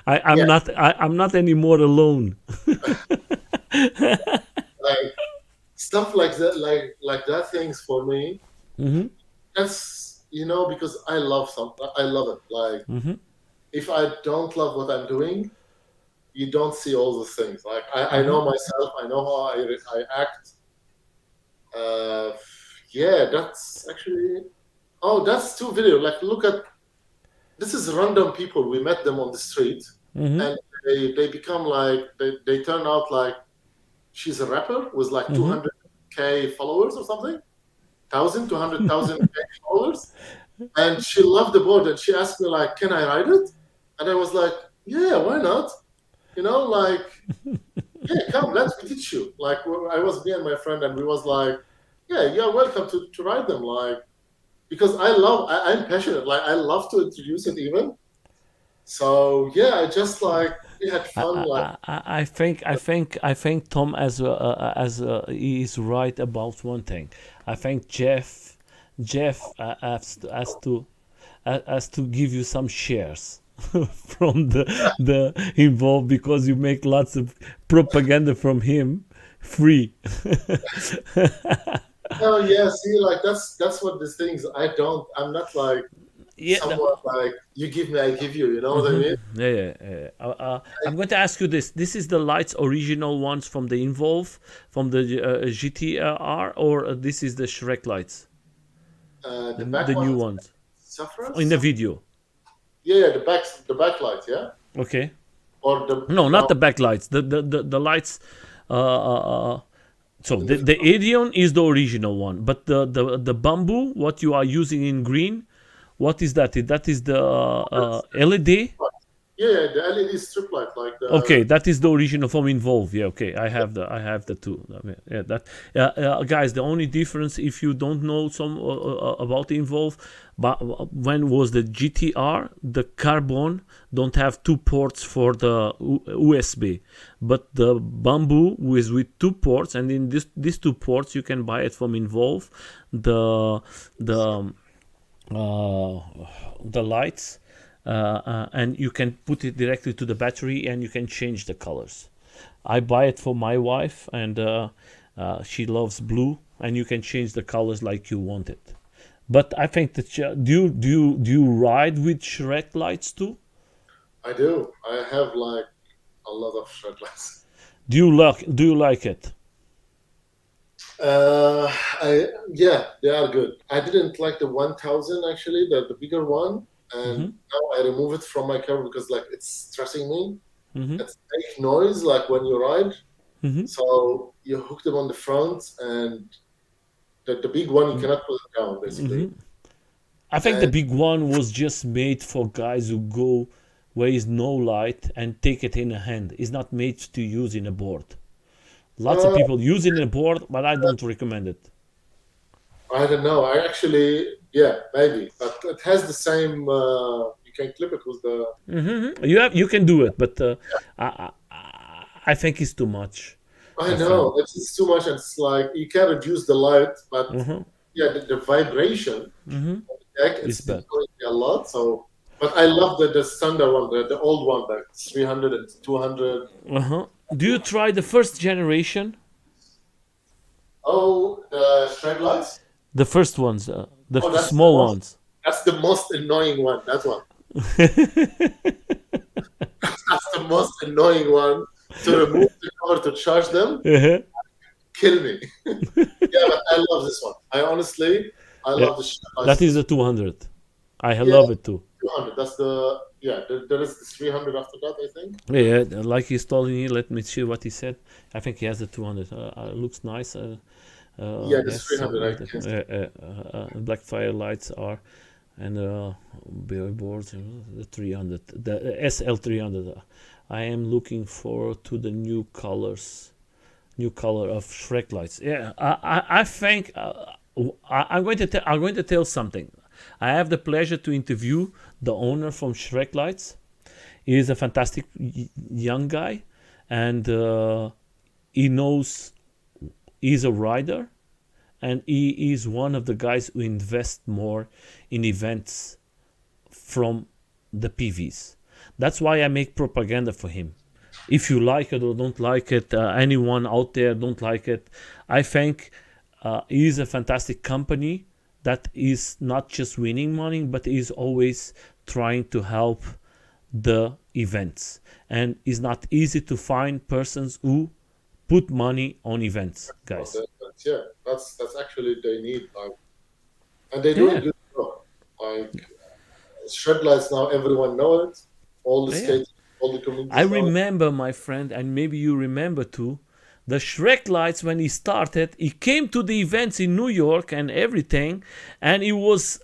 I'm Yeah, not. I'm not anymore alone. like stuff like that, like that things for me. Mhm. That's because I love something. I love it. Like Mhm. if I don't love what I'm doing, you don't see all the things. Like I Mhm. know myself. I know how I act. Uh, yeah, that's actually. Oh, that's two video. Like look at this is random people. We met them on the street, Mhm. and they become like they turn out like she's a rapper with like Mhm. 200K followers or something, 200,000 followers, and she loved the board and she asked me like, "Can I ride it?" And I was like, "Yeah, why not?" Like, "Yeah, come, let's teach you." Like, I was me and my friend, and we was like, "Yeah, you're welcome to ride them." Like, because I'm passionate. Like, I love to introduce it even. So yeah, I just like we had fun. Like, I think Tom he is right about one thing. I think Jeff has to give you some shares from the involved because you make lots of propaganda from him free. oh yeah, see, like that's what these things. I'm not like Yeah. someone like you give me, I give you. You know what I Mhm. mean? Yeah, yeah, yeah. I'm going to ask you this. This is the lights original ones from the Involve, from the GTR, or this is the Shrek lights, The the back new one ones in the suffers. video. Yeah, yeah, the backlight, yeah, Okay. or the No, not no the backlights. The lights. Uh, uh, uh, so in the the Aeon is the original one, but the bamboo, what you are using in green, what is that? That is the LED. yeah, yeah, the LED strip light, like Okay, the that is the original from Involve. Yeah, okay, I have the two. I mean, yeah, that guys. The only difference, if you don't know some about Involve, but when was the GTR, the carbon don't have two ports for the USB, but the bamboo with two ports, and in these two ports you can buy it from Involve. The uh, the lights, and you can put it directly to the battery and you can change the colors. I buy it for my wife, and she loves blue, and you can change the colors like you want it. But I think that do you ride with Shrek lights too? I do. I have like a lot of shot lights. Do you like it? I yeah, they are good. I didn't like the 1000 actually, the bigger one, and Mm-hmm. now I remove it from my car because like it's stressing me. Mm-hmm. It's make noise like when you ride. Mm-hmm. So you hook them on the front, and the big one you cannot put it down basically. I think the And big one was just made for guys who go where is no light and take it in a hand. It's not made to use in a board. Lots of uh, people use it in a board, but I don't recommend it. I don't know. I actually yeah maybe, but it has the same. You can clip it with the. You can do it, but I think it's too much, I my friend. know it's too much, and it's like you can reduce the light, but Hmm. yeah, the vibration deck It's it's bad. annoying me a lot. So, but I love the standard one, the old one, the 300 and 200. Uh-huh. Do you try the first generation? Oh, the straight lights. The first ones, the Oh, small ones. that's the most annoying one. That one. That's the most annoying one to remove the cover to charge them. Uh-huh. Kill me. Yeah, but I love this one. I Yeah, love the straight that is lights. the 200. I Yeah, love it too. 200. That's the yeah. There is the 300 after that, I think. Yeah, like he's telling me, let me see what he said. I think he has the 200. Looks nice. Yeah, the Yes, 300. I can see. black firelights are, and billboards, the 300, the SL300. I am looking forward to the new color of Shrek lights. Yeah, I think I'm going to tell something. I have the pleasure to interview the owner from Shrek Lights, He is a fantastic young guy, and he knows he's a rider, and he is one of the guys who invest more in events from the PVs. That's why I make propaganda for him. If you like it or don't like it, anyone out there don't like it, I think he is a fantastic company that is not just winning money, but is always trying to help the events. And it's not easy to find persons who put money on events, guys. Yeah, that's actually they need, like, and they do a Yeah, good job. Like shred lights now, everyone know it. All the yeah. skates, all the I communities know it. remember, my friend, and maybe you remember too, the Shrek Lights when he started. He came to the events in New York and everything, and he was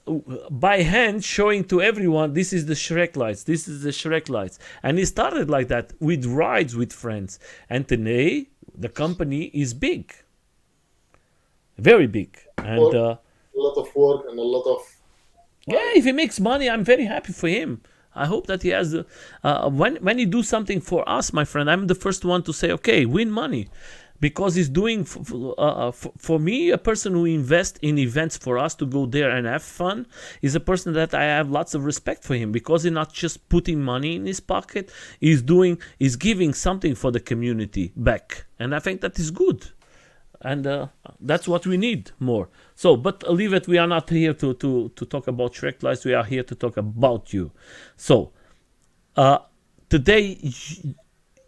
by hand showing to everyone, this is the Shrek Lights, this is the Shrek Lights. And he started like that with rides with friends. And today, the company is big, very big. And Work, a lot of work and a lot of yeah, like if he makes money, I'm very happy for him. I hope that he has the. When he do something for us, my friend, I'm the first one to say, okay, win money, because he's doing for me a person who invests in events for us to go there and have fun is a person that I have lots of respect for him, because he's not just putting money in his pocket. He's giving something for the community back, and I think that is good, and that's what we need more. So, but leave it. We are not here to talk about Shrek Lights. We are here to talk about you. So, today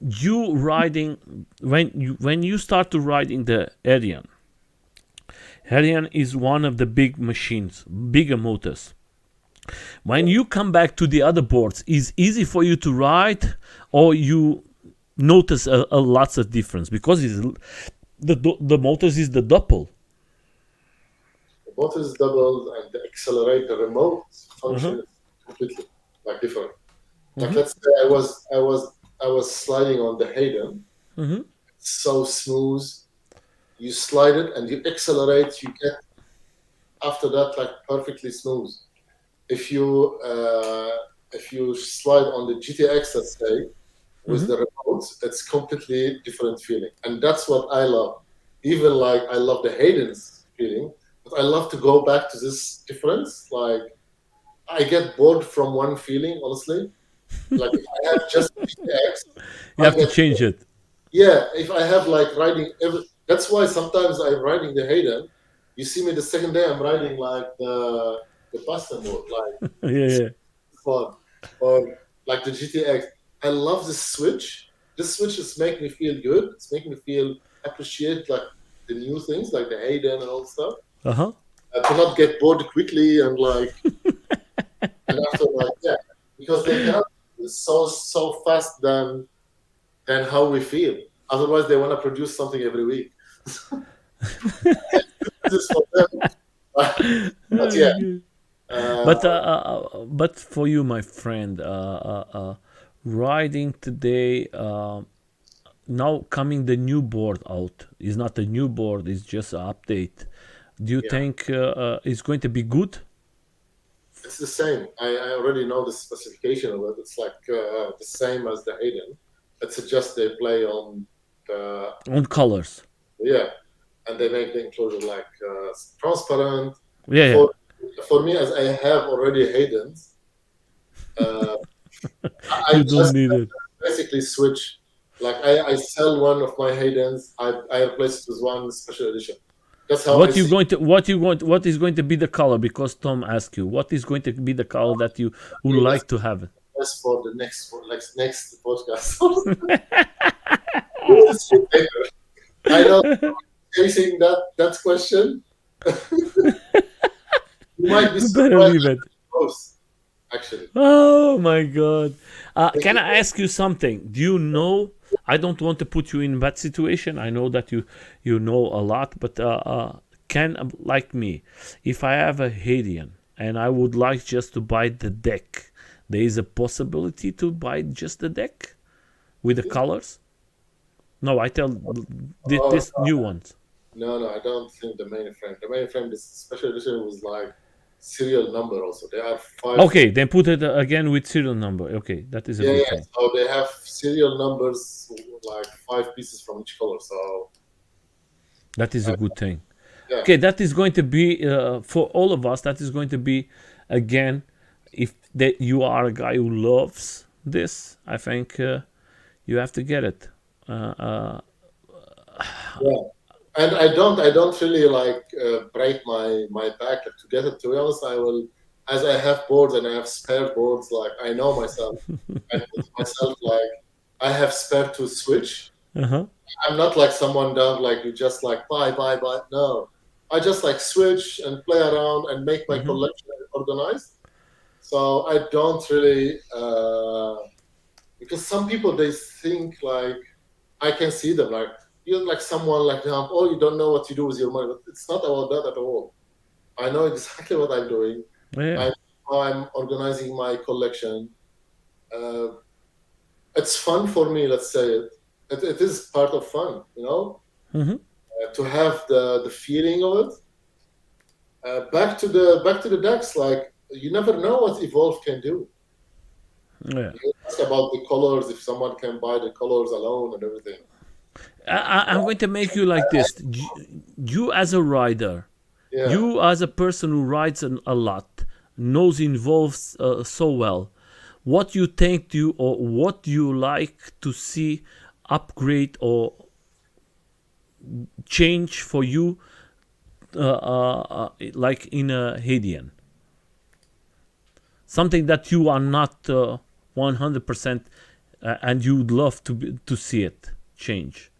you riding when you start to riding the Arian. Arian is one of the big machines, bigger motors. When you come back to the other boards, is easy for you to ride, or you notice a lots of difference because it's the motors is the double. the motor is doubled and the accelerator remote Uh-huh. function is completely like different. Like Mm-hmm. let's say I was sliding on the Hayden, Mm-hmm. so smooth. You slide it and you accelerate, you get after that like perfectly smooth. If you slide on the GTX, let's say, with Mm-hmm. the remote, it's completely different feeling, and that's what I love. Even like I love the Hayden's feeling, but I love to go back to this difference. Like I get bored from one feeling, honestly. Like if I have just GTX, You I have to get change it. yeah. If I have like riding every, that's why sometimes I'm riding the Hayden. You see me the second day, I'm riding like the Pasta mode, like Yeah, yeah. fun, or like the GTX. I love this switch. This switch is making me feel good. It's making me feel appreciate like the new things, like the Hayden and all stuff. Uh huh. To not get bored quickly and like and after like yeah, because they cannot be so fast than how we feel. Otherwise, they want to produce something every week. This is for them. But yeah, uh, But for you, my friend, riding today. Now coming the new board out is not a new board, it's just an update. Do you yeah, think it's going to be good? it's the same. I already know the specification of it. It's like the same as the Hayden. It's just they play on the On colors? yeah, and they make the enclosure like transparent. Yeah, yeah. For for me, as I have already Hayden's, uh, I You don't just need it. basically switch. Like I sell one of my Haydens, I replace it with one special edition. That's how I What you see. going to what is going to be the color? Because Tom asked you what is going to be the color that you would Okay, that's like to have. that's for the next podcast. We'll see later. I know chasing that question. You might be We better surprised leave it. close, actually. Oh my god. Can I ask you something? Do you know? I don't want to put you in that situation. I know that you know a lot, but can like me, if I have a Hadian and I would like just to buy the deck, there is a possibility to buy just the deck with the colors. No, I tell Oh this new ones. no, I don't think the mainframe. The mainframe, this special edition was like serial number also. They are 5. Okay, then put it again with serial number. Okay, that is a Yeah, good yeah. thing. So they have serial numbers, like 5 pieces from each color. So That is a uh, good thing. yeah, Okay, that is going to be for all of us. That is going to be again, if that you are a guy who loves this, I think you have to get it. yeah. And I don't really like break my back to get it. To be honest, I will, as I have boards and I have spare boards. Like I know myself, I put myself like I have spare to switch. Uh-huh. I'm not like someone down like you just like buy. No, I just like switch and play around and make my Hmm. collection organized. So I don't really because some people they think like I can see them like you're like someone like oh you don't know what you do with your money, but it's not about that at all. I know exactly what I'm doing. Yeah. I know how I'm organizing my collection. Uh, it's fun for me. Let's say it is part of fun, Hmm. to have the feeling of it. Back to the decks, like you never know what Evolve can do. Yeah. You ask about the colors, if someone can buy the colors alone and everything. I'm going to make you like this. You as a rider, Yeah. you as a person who rides a lot, knows involves so well. What you think to you, or what you like to see upgrade or change for you, like in a Hadian, something that you are not 100%, and you would love to see it change,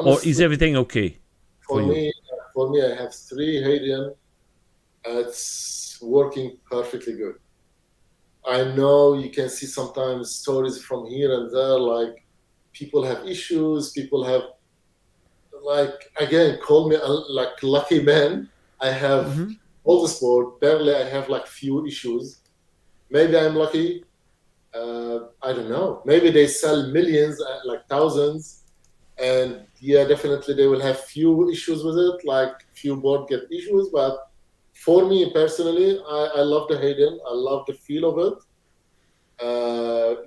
or is Honestly, everything okay for for you? me, for me, I have 3 Hadian. It's working perfectly good. I know you can see sometimes stories from here and there, like people have issues, people have like again, call me a like lucky man. I have Hmm. all the sport, barely I have like few issues. Maybe I'm lucky. I don't know. Maybe they sell millions, like thousands, and yeah, definitely they will have few issues with it, like few board get issues. But for me personally, I love the Hayden. I love the feel of it.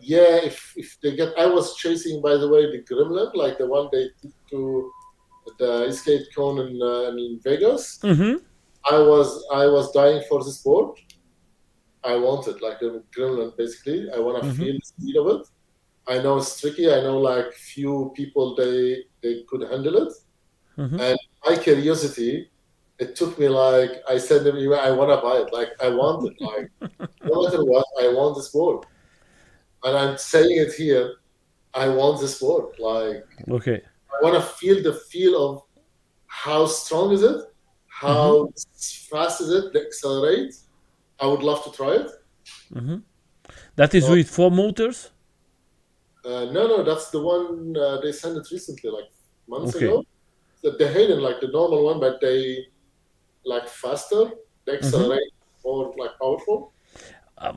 Yeah, if they get, I was chasing by the way the Gremlin, like the one they took to the ESk8 con in Vegas. Hmm. I was dying for this board. I wanted like the Gremlin basically. I want to Hmm. feel the speed of it. I know it's tricky. I know like few people they could handle it. Hmm. And my curiosity, it took me like I said to me, I want to buy it. Like I want it. Like no matter what, I want this board. And I'm saying it here. I want this board. Like Okay. I want to feel the feel of how strong is it, Hmm. how fast is it, the accelerate. I would love to try it. Hmm. That is So with 4 motors. no, that's the one they sent it recently, like months Okay. ago. The Hayden, like the normal one, but they like faster, they Hmm. accelerate more like powerful.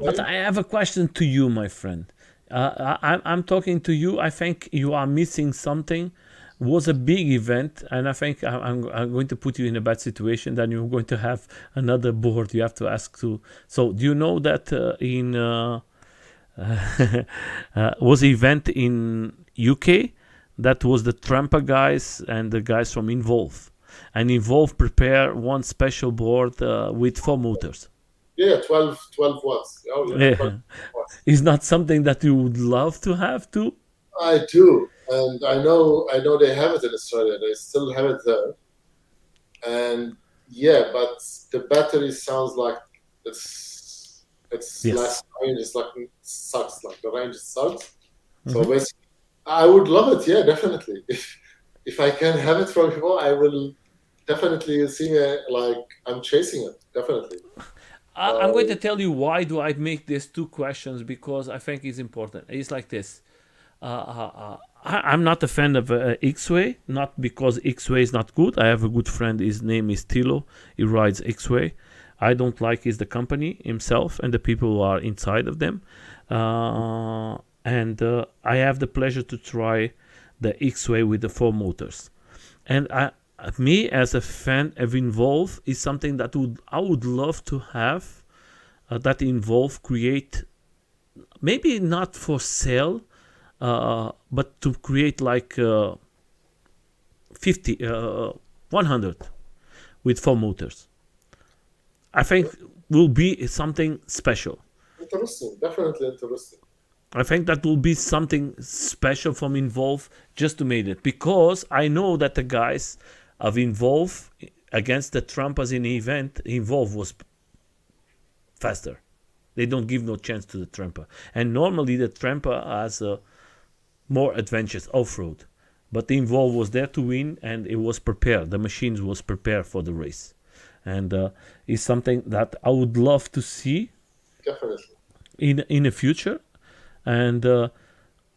But I have a question to you, my friend. I'm talking to you. I think you are missing something. Was a big event, and I think I'm going to put you in a bad situation. Then you're going to have another board you have to ask to. So, do you know that in was an event in UK that was the Trampa guys and the guys from Involve, and Involve prepare one special board with 4 motors. Yeah, 12 watts. Oh yeah, 12 Yeah. watts. Is not something that you would love to have too? I do, and I know they have it in Australia. They still have it there, and yeah, but the battery sounds like it's Yes. less range. It's like it sucks. Like the range sucks. So Hmm. basically, I would love it. Yeah, definitely. If I can have it from before, I will definitely see me like I'm chasing it. Definitely. I'm going So to tell you why do I make these 2 questions, because I think it's important. It's like this. I'm not a fan of X-Way, not because X-Way is not good. I have a good friend. His name is Tilo. He rides X-Way. I don't like is the company himself and the people who are inside of them. And I have the pleasure to try the X-Way with the 4 motors. And Me as a fan of Involve is something that would I would love to have, that Involve create, maybe not for sale, but to create like 50, 100 with 4 motors. I think will be something special. Interesting, definitely interesting. I think that will be something special from Involve just to make it, because I know that the guys of Involve against the Trumpers in the event, Involve was faster. They don't give no chance to the Tramper, and normally the Tramper has more adventures off-road, but the Involve was there to win, and it was prepared. The machines was prepared for the race, and is something that I would love to see Definitely. in the future. And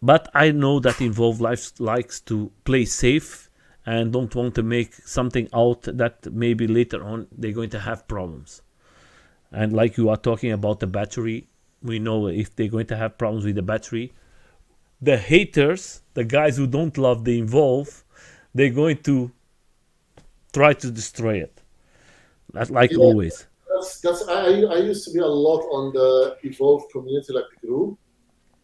but I know that Involve likes to play safe and don't want to make something out that maybe later on they're going to have problems. And like you are talking about the battery, we know if they're going to have problems with the battery, the haters, the guys who don't love the Involve, they're going to try to destroy it. That's like Yeah, always. that's I used to be a lot on the Evolve community, like the group.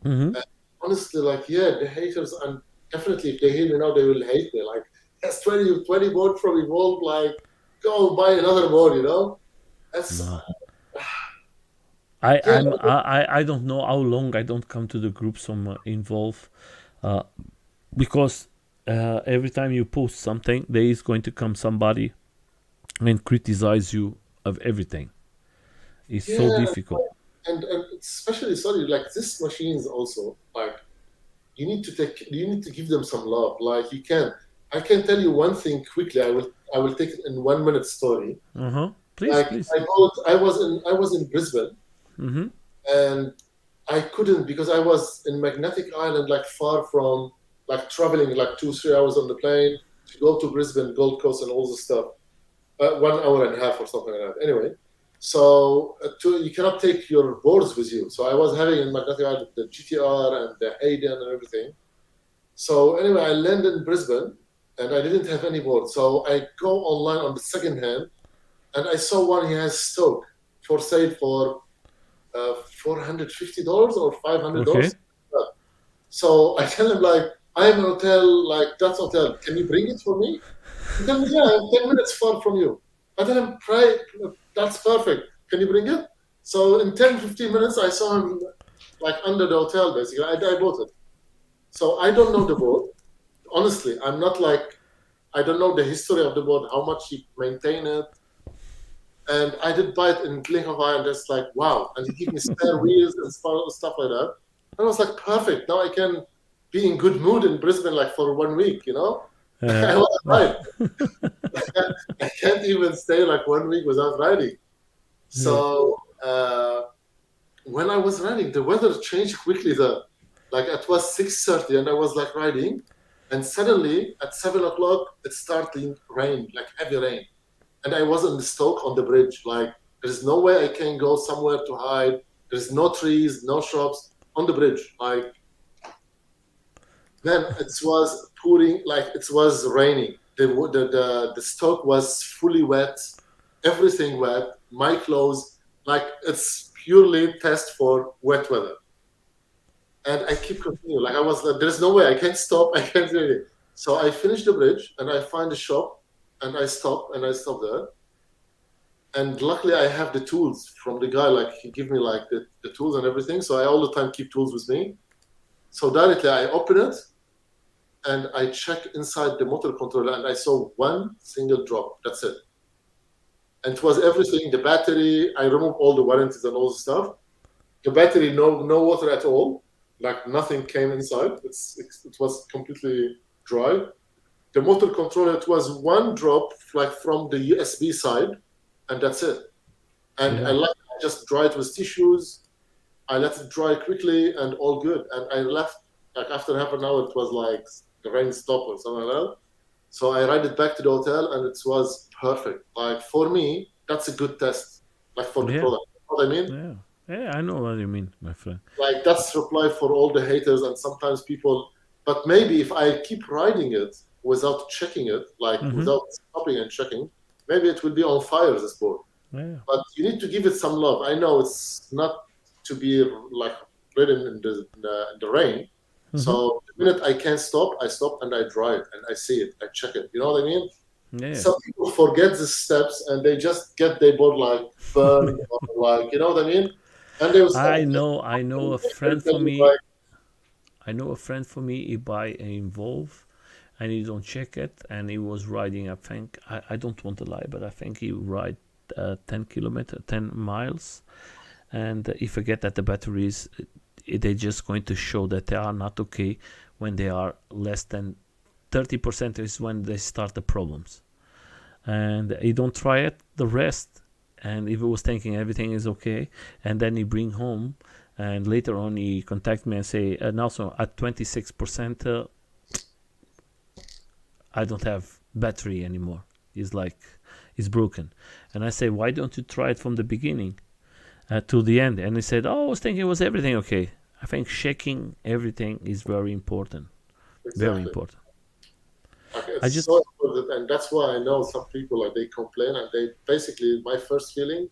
Hmm. And honestly, like, yeah, the haters, and definitely if they hear me now, they will hate me. Like, that's 20 board from Evolve, like, go buy another board, you know? That's, No. I yeah, I'm I don't know how long I don't come to the groups from Involve, uh, because every time you post something, there is going to come somebody and criticize you of everything. It's so yeah. difficult. And especially, sorry, like, this machines also, like, you need to give them some love. Like, I can tell you one thing quickly. I will take it in 1 minute story. Uh huh. Please, Like, please. I was in Brisbane, Mm-hmm. and I couldn't, because I was in Magnetic Island, like, far from, like, traveling like 2 3 hours on the plane to go to Brisbane, Gold Coast, and all this stuff. 1 hour and a half or something like that. Anyway, so you cannot take your boards with you. So I was having in Magnetic Island the GTR and the Hayden and everything. So anyway, I landed in Brisbane and I didn't have any board. So I go online on the second hand, and I saw one he has stock for sale for $450 or Okay. $500. So I tell him, like, I'm an hotel, like, that's hotel. Can you bring it for me? He tell me, yeah, I'm 10 minutes far from you. I tell him, pray, that's perfect. Can you bring it? So in 10, 15 minutes, I saw him, like, under the hotel, basically. I bought it. So I don't know the boat. Honestly, I'm not like, I don't know the history of the boat, how much he maintained it. And I did buy it in blink of eye, and just like, wow. And he gave me spare wheels and stuff like that. And I was like, perfect. Now I can be in good mood in Brisbane, like, for 1 week, you know? Uh, I was right. I can't even stay like 1 week without riding. yeah. So when I was riding, the weather changed quickly. Like, it was 6:30, and I was like riding, and suddenly at 7 o'clock it started rain, like heavy rain, and I was in the Stoke on the bridge. Like, there's no way I can go somewhere to hide. There's no trees, no shops on the bridge. Like, then it was pouring, like, it was raining. The Stoke was fully wet, everything wet. My clothes, like, it's purely test for wet weather. And I keep continuing. Like, I was like, there's no way I can't stop. I can't do it. So I finished the bridge and I find a shop and I stop there. And luckily I have the tools from the guy. Like, he give me like the tools and everything. So I all the time keep tools with me. So directly I open it and I check inside the motor controller and I saw one single drop. That's it. And it was everything. The battery, I removed all the warranties and all the stuff. The battery, no water at all. Like, nothing came inside. It was completely dry. The motor controller, it was one drop, like, from the USB side, and that's it. And Yeah. I just dried it with tissues. I let it dry quickly, and all good. And I left, like, after half an hour. It was like the rain stopped or something like that. So I ride it back to the hotel, and it was perfect. Like, for me, that's a good test, like, for the Yeah. product. You know what I mean? Yeah. Yeah. I know what you mean, my friend. Like, that's reply for all the haters and sometimes people. But maybe if I keep riding it without checking it, like Mm-hmm. without stopping and checking, maybe it will be on fire, this board. Yeah. But you need to give it some love. I know it's not to be like ridden in the rain. Mm-hmm. So the minute I can stop, I stop and I drive and I see it, I check it. You know what I mean? Yeah. Some people forget the steps and they just get their board like burned or like, you know what I mean? And they will stop. I know a They'll friend tell for you me. like, I know a friend for me. He buy an Involve, and he don't check it, and he was riding. I think I don't want to lie, but I think he ride 10 miles, and he forget that the batteries they're just going to show that they are not okay when they are less than 30% is when they start the problems, and he don't try it the rest, and if he was thinking everything is okay, and then he bring home, and later on he contact me and say, also at 26% I don't have battery anymore. It's like it's broken, and I say, why don't you try it from the beginning to the end? And he said, oh, I was thinking it was everything okay. I think checking everything is very important, very exactly. important. Like, I it's just so important. And that's why I know some people like they complain and they basically, my first feeling,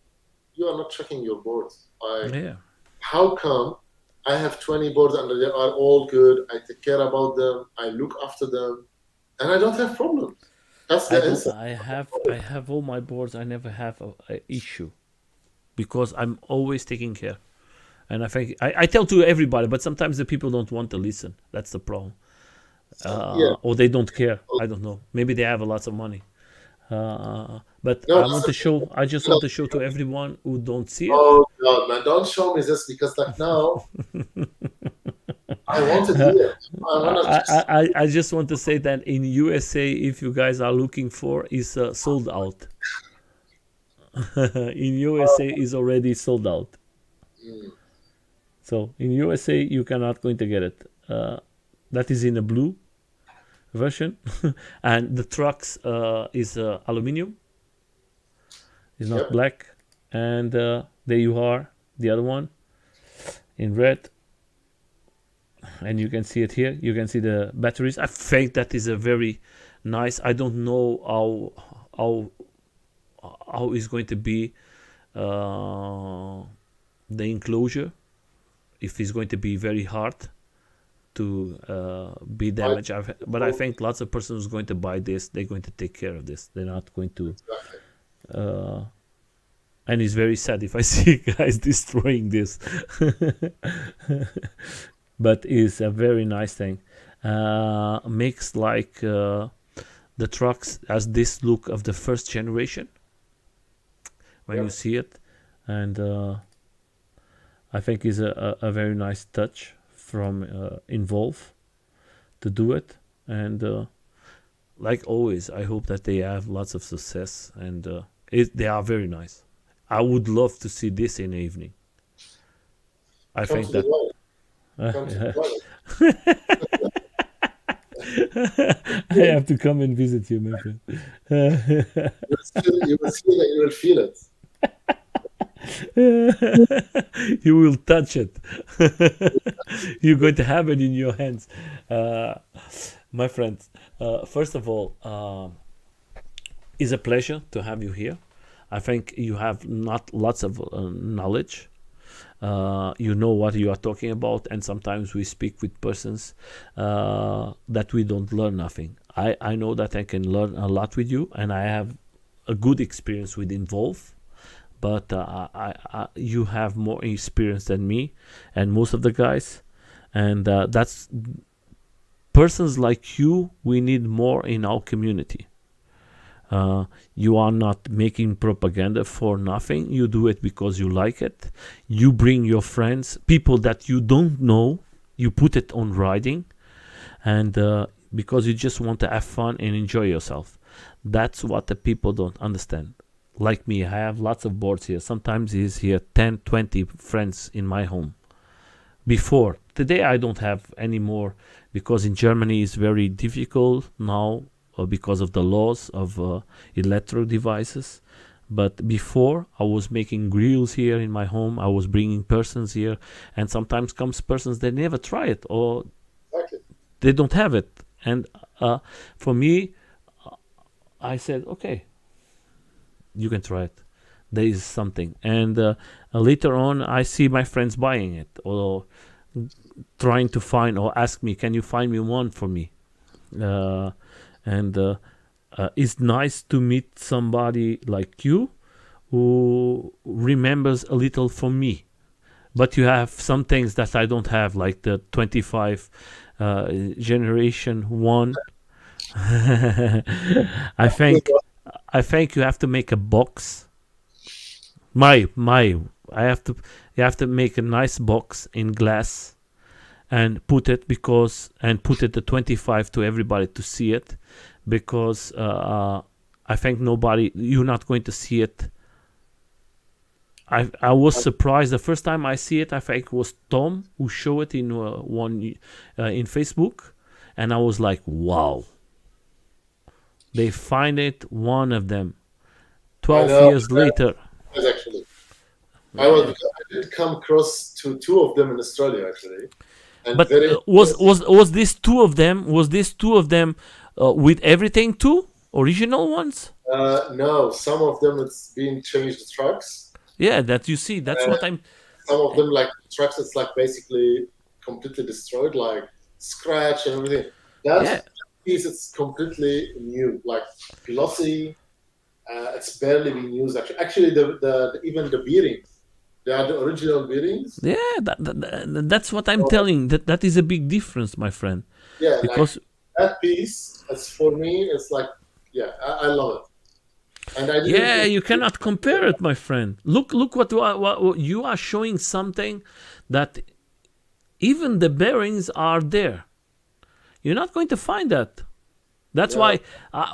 you are not checking your boards. Like, yeah. how come I have 20 boards and they are all good? I take care about them, I look after them, and I don't have problems. That's I the don't. answer. I have all my boards. I never have a issue because I'm always taking care. And I think I tell to everybody, but sometimes the people don't want to listen. That's the problem, Yeah. or they don't care. I don't know. Maybe they have a lots of money. But No, I that's want to the show. I just thing. want to show to everyone who don't see it. Oh God, man, don't show me this because like now I want to hear. I want to just I just want to say that in USA, if you guys are looking for, is sold out. In USA, is already sold out. mm, So in USA, you cannot going to get it. That is in a blue version, and the trucks is aluminum. It's not yep. black. And there you are, the other one in red, and you can see it here. You can see the batteries. I think that is a very nice. I don't know how how is going to be uh, the enclosure. If it's going to be very hard to be I, damaged. But I think lots of persons going to buy this. They're going to take care of this. They're not going to. exactly. Uh, and it's very sad if I see guys destroying this. But it's a very nice thing. Makes like the trucks as this look of the first generation when you Yep. see it, and I think is a very nice touch from Involve to do it. And like always, I hope that they have lots of success, and they are very nice. I would love to see this in the evening. I Come think to the that light. Come to the light. I have to come and visit you, my friend. You will see that you will feel it. You will touch it. You're going to have it in your hands. Uh, my friends, first of all, it's a pleasure to have you here. I think you have not lots of knowledge. You know what you are talking about, and sometimes we speak with persons that we don't learn nothing. I know that I can learn a lot with you, and I have a good experience with Involve, but you have more experience than me and most of the guys, and that's persons like you we need more in our community. You are not making propaganda for nothing. You do it because you like it. You bring your friends, people that you don't know. You put it on riding, and because you just want to have fun and enjoy yourself. That's what the people don't understand. Like me, I have lots of boards here. Sometimes is here 10, 20 friends in my home. Before today, I don't have any more because in Germany it's very difficult now because of the laws of electro devices. But before, I was making grills here in my home. I was bringing persons here, and sometimes comes persons that never try it or Exactly. they don't have it, and For me, I said, okay, you can try it. There is something, and later on, I see my friends buying it or trying to find or ask me, can you find me one for me? Uh, and It's nice to meet somebody like you who remembers a little from me. But you have some things that I don't have, like the 25 generation one. I think I think you have to make a box. My I have to You have to make a nice box in glass and put it the 25 to everybody to see it, because I think you're not going to see it. I was surprised the first time I see it. I think it was Tom who showed it in in Facebook, and I was like, wow. They find it, one of them. 12 years later. Yes, actually, I did come across to two of them in Australia actually, and But was this two of them? Was this two of them with everything too? Original ones? no, some of them it's been changed trucks. Yeah, that you see. That's what I'm. Some of them like trucks, it's like basically completely destroyed, like scratch and everything. That Yeah, piece it's completely new, like glossy. It's barely been used actually. Actually, the even the bearings, they are the original bearings. yeah. That's what I'm telling. That is a big difference, my friend. Yeah, like Because that piece. It's for me. It's like yeah, I love it. And I yeah, didn't. you cannot compare it, my friend. Look what you are showing, something that even the bearings are there. You're not going to find that. That's Yeah, why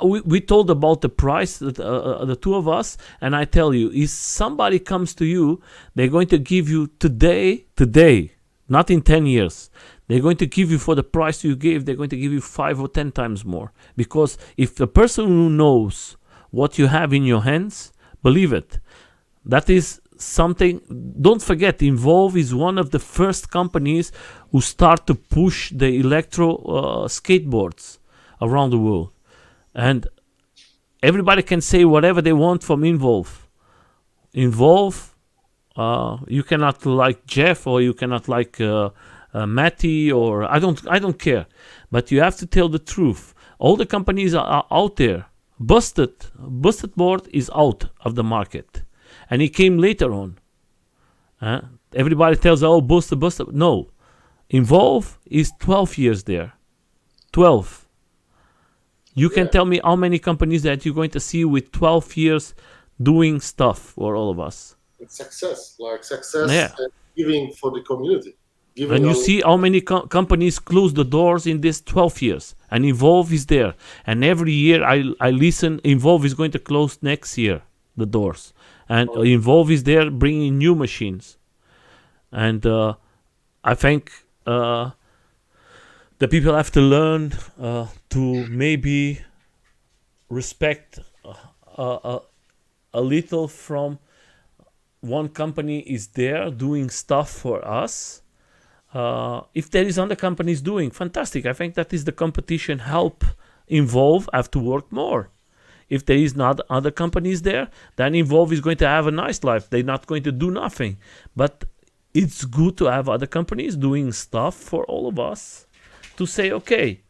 we told about the price, the two of us, and I tell you, if somebody comes to you, they're going to give you today, not in 10 years. They're going to give you, for the price you gave, they're going to give you 5 or 10 times more. Because if the person who knows what you have in your hands, believe it, that is something. Don't forget, Involve is one of the first companies who start to push the electro skateboards around the world. And everybody can say whatever they want from Involve. You cannot like Jeff, or you cannot like Matty, or I don't care. But you have to tell the truth. All the companies are out there. Busted board is out of the market, and it came later on. Everybody tells, oh, busted. No, Involve is 12 years there. 12. You can yeah, tell me how many companies that you're going to see with 12 years doing stuff for all of us. it's success, like success Yeah. and giving for the community, And giving you all. see how many companies close the doors in this 12 years. And Involve is there. And every year I listen, Involve is going to close next year, the doors. And Involve is there bringing new machines. And I think the people have to learn to maybe respect a little from one company is there doing stuff for us. If there is other companies doing, fantastic. I think that is the competition help Involve have to work more. If there is not other companies there, then Involve is going to have a nice life. They're not going to do nothing. But it's good to have other companies doing stuff for all of us to say, okay,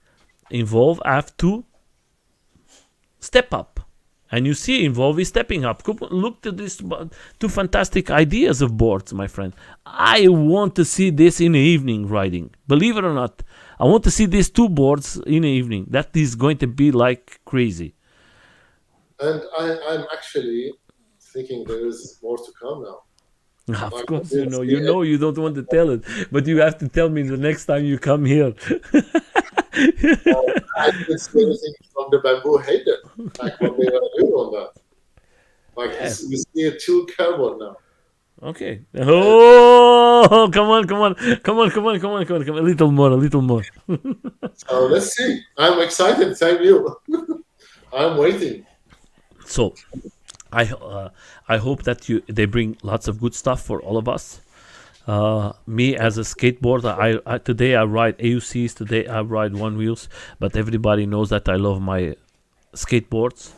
Involve have to step up. And you see, Involve is stepping up. Look at these two fantastic ideas of boards, my friend. I want to see this in the evening riding. Believe it or not, I want to see these two boards in the evening. That is going to be like crazy. And I'm actually thinking there is more to come now. Of Like course, it's you don't want to tell it, but you have to tell me the next time you come here. I didn't see anything from the bamboo hater, like what they were doing on that. Like Yeah. you see a two carbon now. Okay. Oh, come on, a little more, a little more. So let's see. I'm excited. Same you. I'm waiting. So, I hope that they bring lots of good stuff for all of us. Me as a skateboarder, I today I ride AUCs. Today I ride one wheels, but everybody knows that I love my skateboards.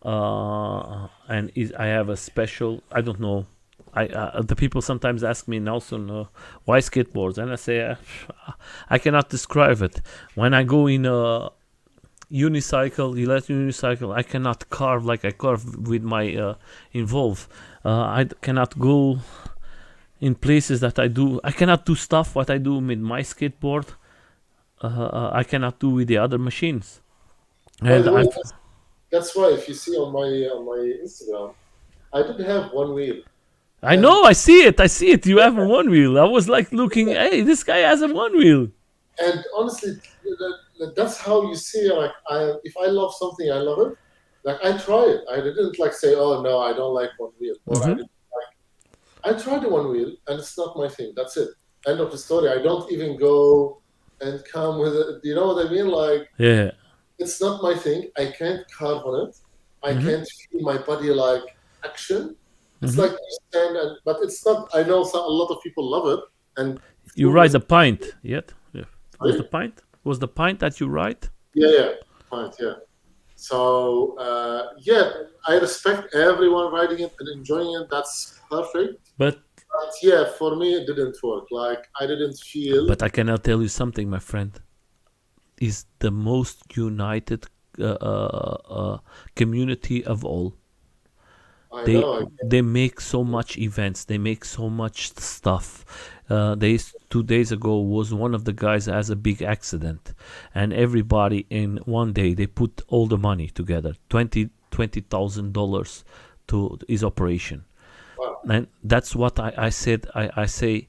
I have a special. I don't know. The people sometimes ask me, Nelson, why skateboards? And I say, I cannot describe it. When I go in a electric unicycle, I cannot carve like I carve with my Involve. I cannot go in places that I do. I cannot do stuff what I do with my skateboard. I cannot do with the other machines. By And the way, I, that's why if you see on my Instagram, I did have one wheel, I and know, I see it. I see it. You have a one wheel. I was like looking. Hey, this guy has a one wheel. honestly, that's how you see. Like, if I love something, I love it. Like, I try it. I didn't like say, oh no, I don't like one wheel, or I Hmm. didn't like. I tried the one wheel, and it's not my thing. That's it. End of the story. I don't even go and come with it. You know what I mean? Like, Yeah. it's not my thing. I can't carve on it. I Hmm. can't feel my body like action. It's Hmm. like you stand and, but it's not. I know a lot of people love it, and You full ride the respect. pint yet? Yeah. Was the Right? pint? Was the pint that you ride? Yeah, yeah, fine, yeah. So yeah, I respect everyone riding it and enjoying it. That's perfect. But But yeah, for me, it didn't work. Like I didn't feel. but I cannot tell you something, my friend. Is the most united community of all. I they know. they make so much events, they make so much stuff. 2 days ago was one of the guys has a big accident, and everybody in one day they put all the money together, $20,000 to his operation. Wow. And that's what I said. I say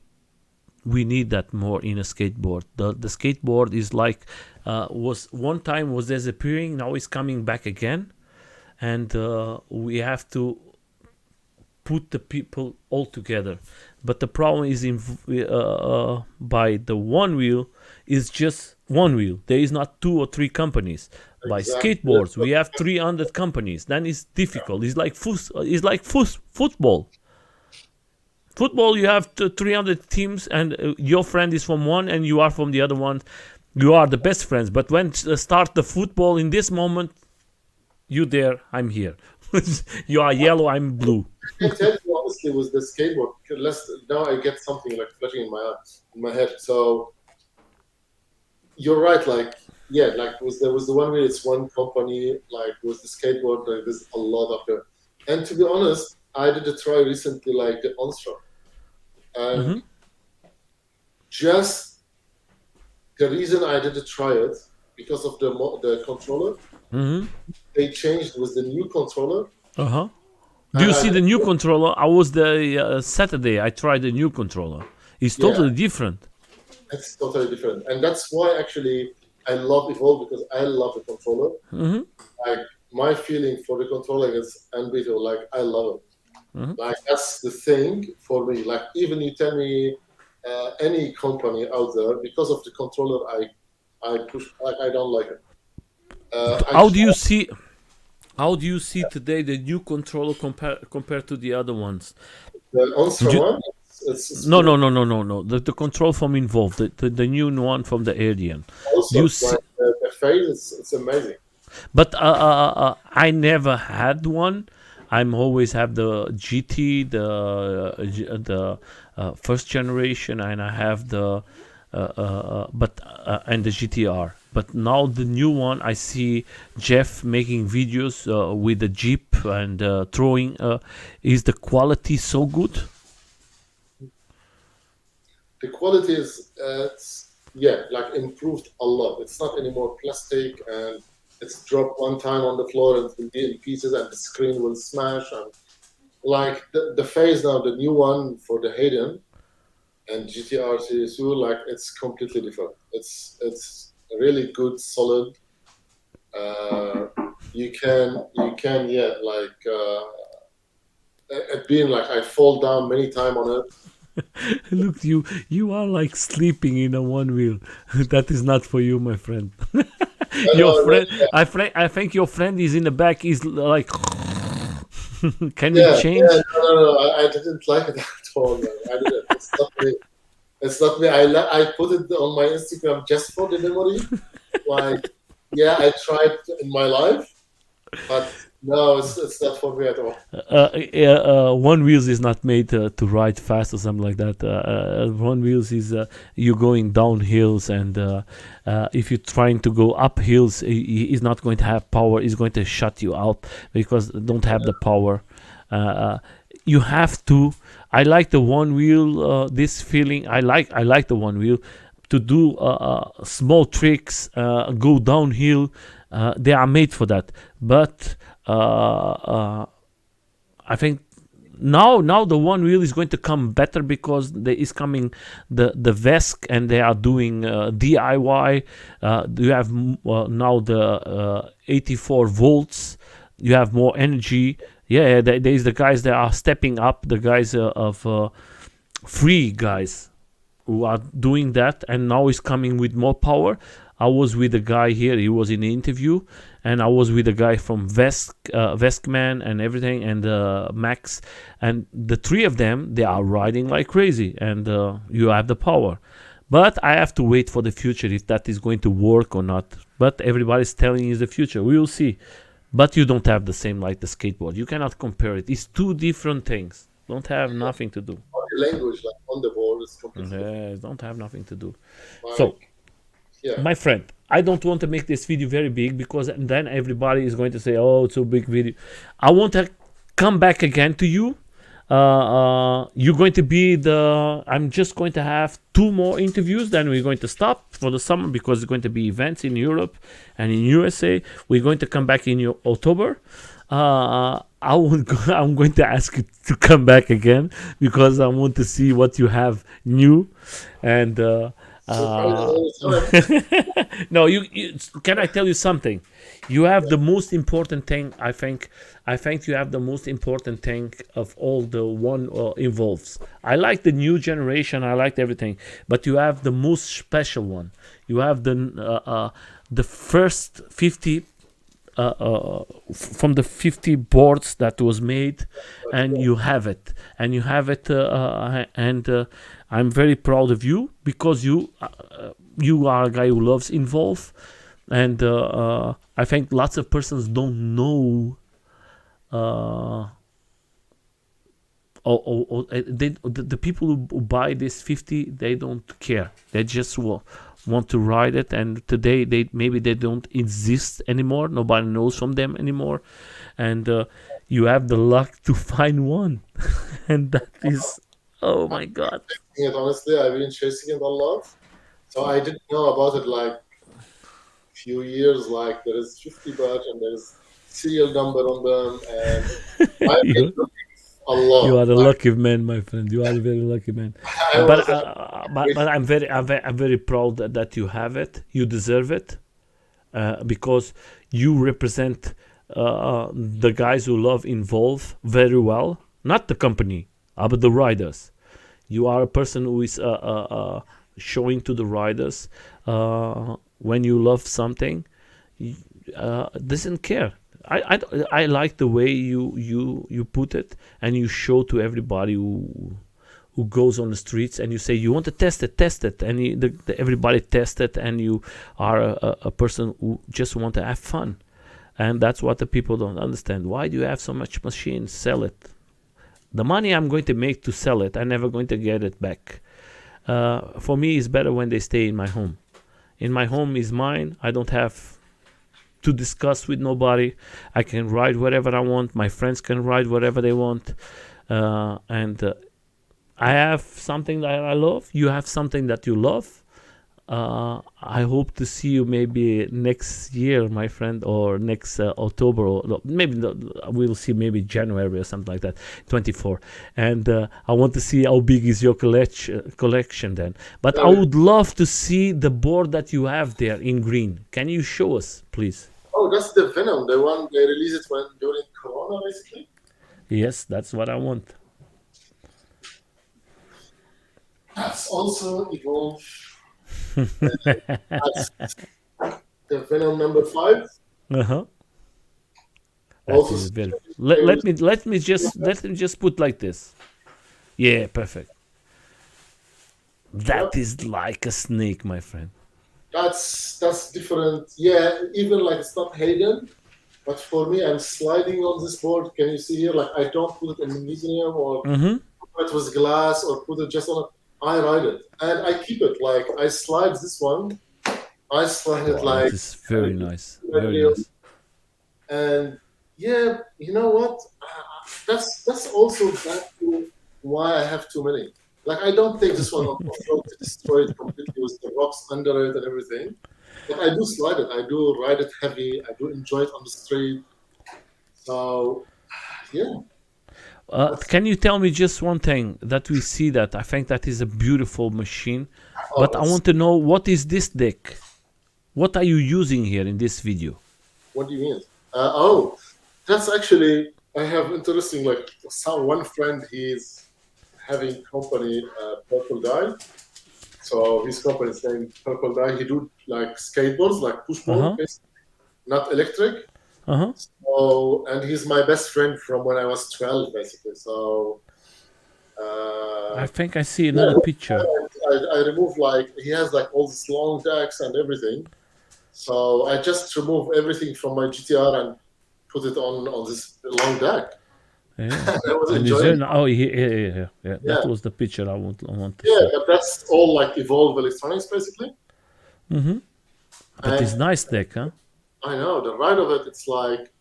we need that more in a skateboard. The skateboard is like, was one time was disappearing, now it's coming back again. And we have to put the people all together. But the problem is by the one wheel is just one wheel. There is not two or three companies. By Exactly. That's skateboards, we have 300 companies. Then it's difficult. It's like football. Football, you have 300 teams, and your friend is from one, and you are from the other one. You are the best friends. But when start the football in this moment, you there, I'm here. You are yellow, I'm blue. I can tell you honestly, with the skateboard, now I get something like flashing in my head. So you're right. Like yeah, like was the one where it's one company. Like with the skateboard, like, there's a lot of them. And to be honest, I did a try recently, like the Onstrom, and Hmm. just the reason I did try it because of the controller. Hmm. They changed with the new controller, Uh huh. Do and you I see the new controller? I was the Saturday. I tried the new controller. It's yeah, totally different. it's totally different, and that's why actually I love Evolve because I love the controller. Hmm. Like my feeling for the controller is unbeatable. Like I love it. Hmm. Like that's the thing for me. Like even you tell me any company out there because of the controller, I push. Like I don't like it. I How do you tried see? How do you see today the new controller compared to the other ones? the Onstra You, one. It's no, good. no, no, no, no, no. The control from Involved, the new one from the Alien. Do you Also, see? like the face, it's amazing. But I never had one. I'm always have the GT, the first generation, and I have the but and the GTR. But now the new one, I see Jeff making videos with the Jeep and throwing. Is the quality so good? The quality is it's yeah, like improved a lot. It's not anymore plastic and it's dropped one time on the floor and it will be in pieces and the screen will smash and like the phase now, the new one for the Hayden and GTR Series 2, like it's completely different. It's really good, solid. Uh, you can yeah, like it being like I fall down many times on it. Look, you are like sleeping in a one wheel. That is not for you, my friend. I Your know, friend, I think your friend is in the back. Is like, can you yeah, yeah, change? no, I didn't like it at all. Man. I didn't. It's not me. It's not me. I put it on my Instagram just for the memory. Like, yeah, I tried in my life, but no, it's not for me at all. One wheels is not made to ride fast or something like that. One wheels is you going down hills, and if you're trying to go up hills, he's not going to have power. He's going to shut you out because don't have the power. Uh, you have to. I like the one wheel. This feeling. I like the one wheel to do small tricks, go downhill. They are made for that, but. I think now the one wheel is going to come better because there is coming the Vesk, and they are doing DIY. You have now the 84 volts. You have more energy. Yeah, there is the guys that are stepping up. The guys of free guys who are doing that, and now is coming with more power. I was with a guy here. He was in the interview, and I was with a guy from Veskman and everything, and Max, and the three of them, they are riding like crazy, and you have the power. But I have to wait for the future if that is going to work or not. But everybody's telling you the future. We will see. But you don't have the same like the skateboard. You cannot compare it. It's two different things. Don't have nothing to do. The language, like on the board, is completely different. Yeah, don't have nothing to do. Like, So, yeah, my friend, I don't want to make this video very big because then everybody is going to say, "Oh, it's a big video." I want to come back again to you. You're going to be the. I'm just going to have 2 more interviews. Then we're going to stop for the summer because there's going to be events in Europe and in USA. We're going to come back in October. I'm going to ask you to come back again because I want to see what you have new, and. No, you can I tell you something? You have the most important thing. I think you have the most important thing of all the one involves. I like the new generation. I liked everything, but you have the most special one. You have the first 50 from the 50 boards that was made, and you have it, and I'm very proud of you because you are a guy who loves Involve, and I think lots of persons don't know. The people who buy this 50, they don't care. They just want to ride it, and today they don't exist anymore. Nobody knows from them anymore, and you have the luck to find one, and that is, oh my god. it honestly, I've been chasing it a lot, so I didn't know about it like few years. Like there is 50 badge and there's serial number on them, and I've been you, looking a lot. you are the Like, lucky man, my friend. You are a very lucky man. I But was but I'm very proud that you have it. You deserve it, because you represent the guys who love Involve very well. Not the company, but the riders. You are a person who is showing to the riders when you love something. Doesn't care. I like the way you put it, and you show to everybody who goes on the streets, and you say you want to test it, and everybody test it, and you are a person who just want to have fun, and that's what the people don't understand. Why do you have so much machines? Sell it. The money I'm going to make to sell it, I'm never going to get it back. For me, it's better when they stay in my home. In my home is mine. I don't have to discuss with nobody. I can ride wherever I want. My friends can ride wherever they want. And I have something that I love. You have something that you love. I hope to see you maybe next year, my friend, or next October, or no, maybe we'll see maybe January or something like that, 24. And I want to see how big is your collection then. But I would love to see the board that you have there in green. Can you show us, please? oh, that's the Venom, the one they released it during Corona, basically. Yes, that's what I want. That's also Evolve. That's the Venom number 5. Uh-huh. That Also, is very. Let me just put like this. Yeah, perfect. Yep. That is like a snake, my friend. That's different. Yeah, even like it's not hidden, but for me, I'm sliding on this board. Can you see here? Like I don't put it in the museum or Mm-hmm. put it with glass or put it just on. I ride it and I keep it. Like I slide this one. I slide it Wow, that like is very nice. Very nice. and yeah, you know what? That's also back to why I have too many. Like I don't take this one off-road to destroy it completely with the rocks under it and everything. But I do slide it. I do ride it heavy. I do enjoy it on the street. So yeah, that's Can you tell me just one thing that we see that I think that is a beautiful machine, but oh, I it's want to know what is this deck? What are you using here in this video? what do you mean? Oh, that's actually I have interesting like one friend he's having company Purple Dye. So his company is named Purple Dye. He do like skateboards, like Uh pushboard, huh. basically, not electric. Uh huh. So and he's my best friend from when I was 12, basically. So I uh, think I see yeah, another picture. I remove like he has like all these long decks and everything. So I just remove everything from my GTR and put it on this long deck. Yeah. I was And is there? enjoying. Oh, yeah, yeah, yeah, yeah, yeah. Yeah, That was the picture I want to yeah, see. but that's all like Evolve Electronics basically. Mm-hmm. That And is nice deck, huh? I know the ride of it. It's like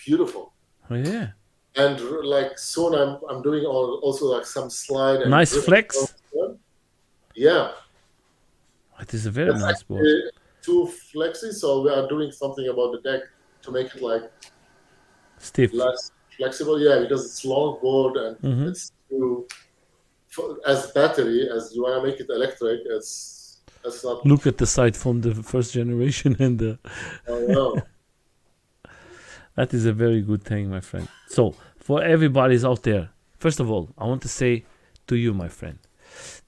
beautiful. Oh, yeah. And like soon I'm doing also like some slide and Nice drift. flex. Yeah, It is a very that's nice board. actually too flexy. So we are doing something about the deck to make it like Stiff. less flexible. Yeah, because it's long board and Mm-hmm. it's too as battery as you want to make it electric. It's not. Look at the side from the first generation, and I don't know. that is a very good thing, my friend. So, for everybody's out there, first of all, I want to say to you, my friend,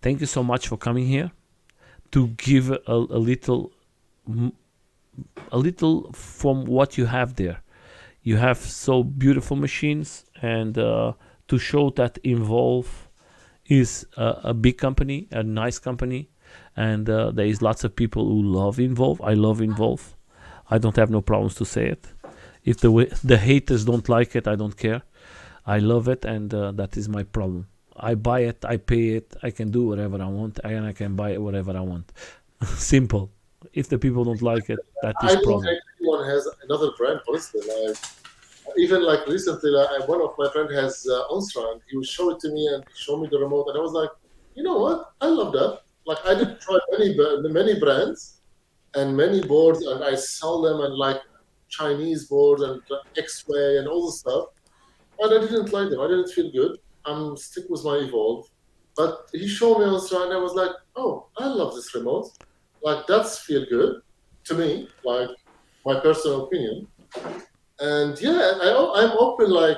thank you so much for coming here to give m- a little from what you have there. You have so beautiful machines, and to show that Involve is a big company, a nice company, and there is lots of people who love Involve. I love Involve. I don't have no problems to say it. If the haters don't like it, I don't care. I love it, and that is my problem. I buy it, I pay it, I can do whatever I want, and I can buy it whatever I want. Simple. If the people don't like it, that I is don't problem. think anyone has another brand. Honestly, like even like recently, one of my friend has Onstra, and he would show it to me and show me the remote, and I was like, you know what? I love that. Like I did try many brands and many boards, and I sell them and like Chinese boards and X-Way and all this stuff, and I didn't like them. I didn't feel good. I'm stick with my Evolve, but he showed me Onstra, and I was like, oh, I love this remote. Like that's feel good to me. Like my personal opinion. And yeah, I'm open. Like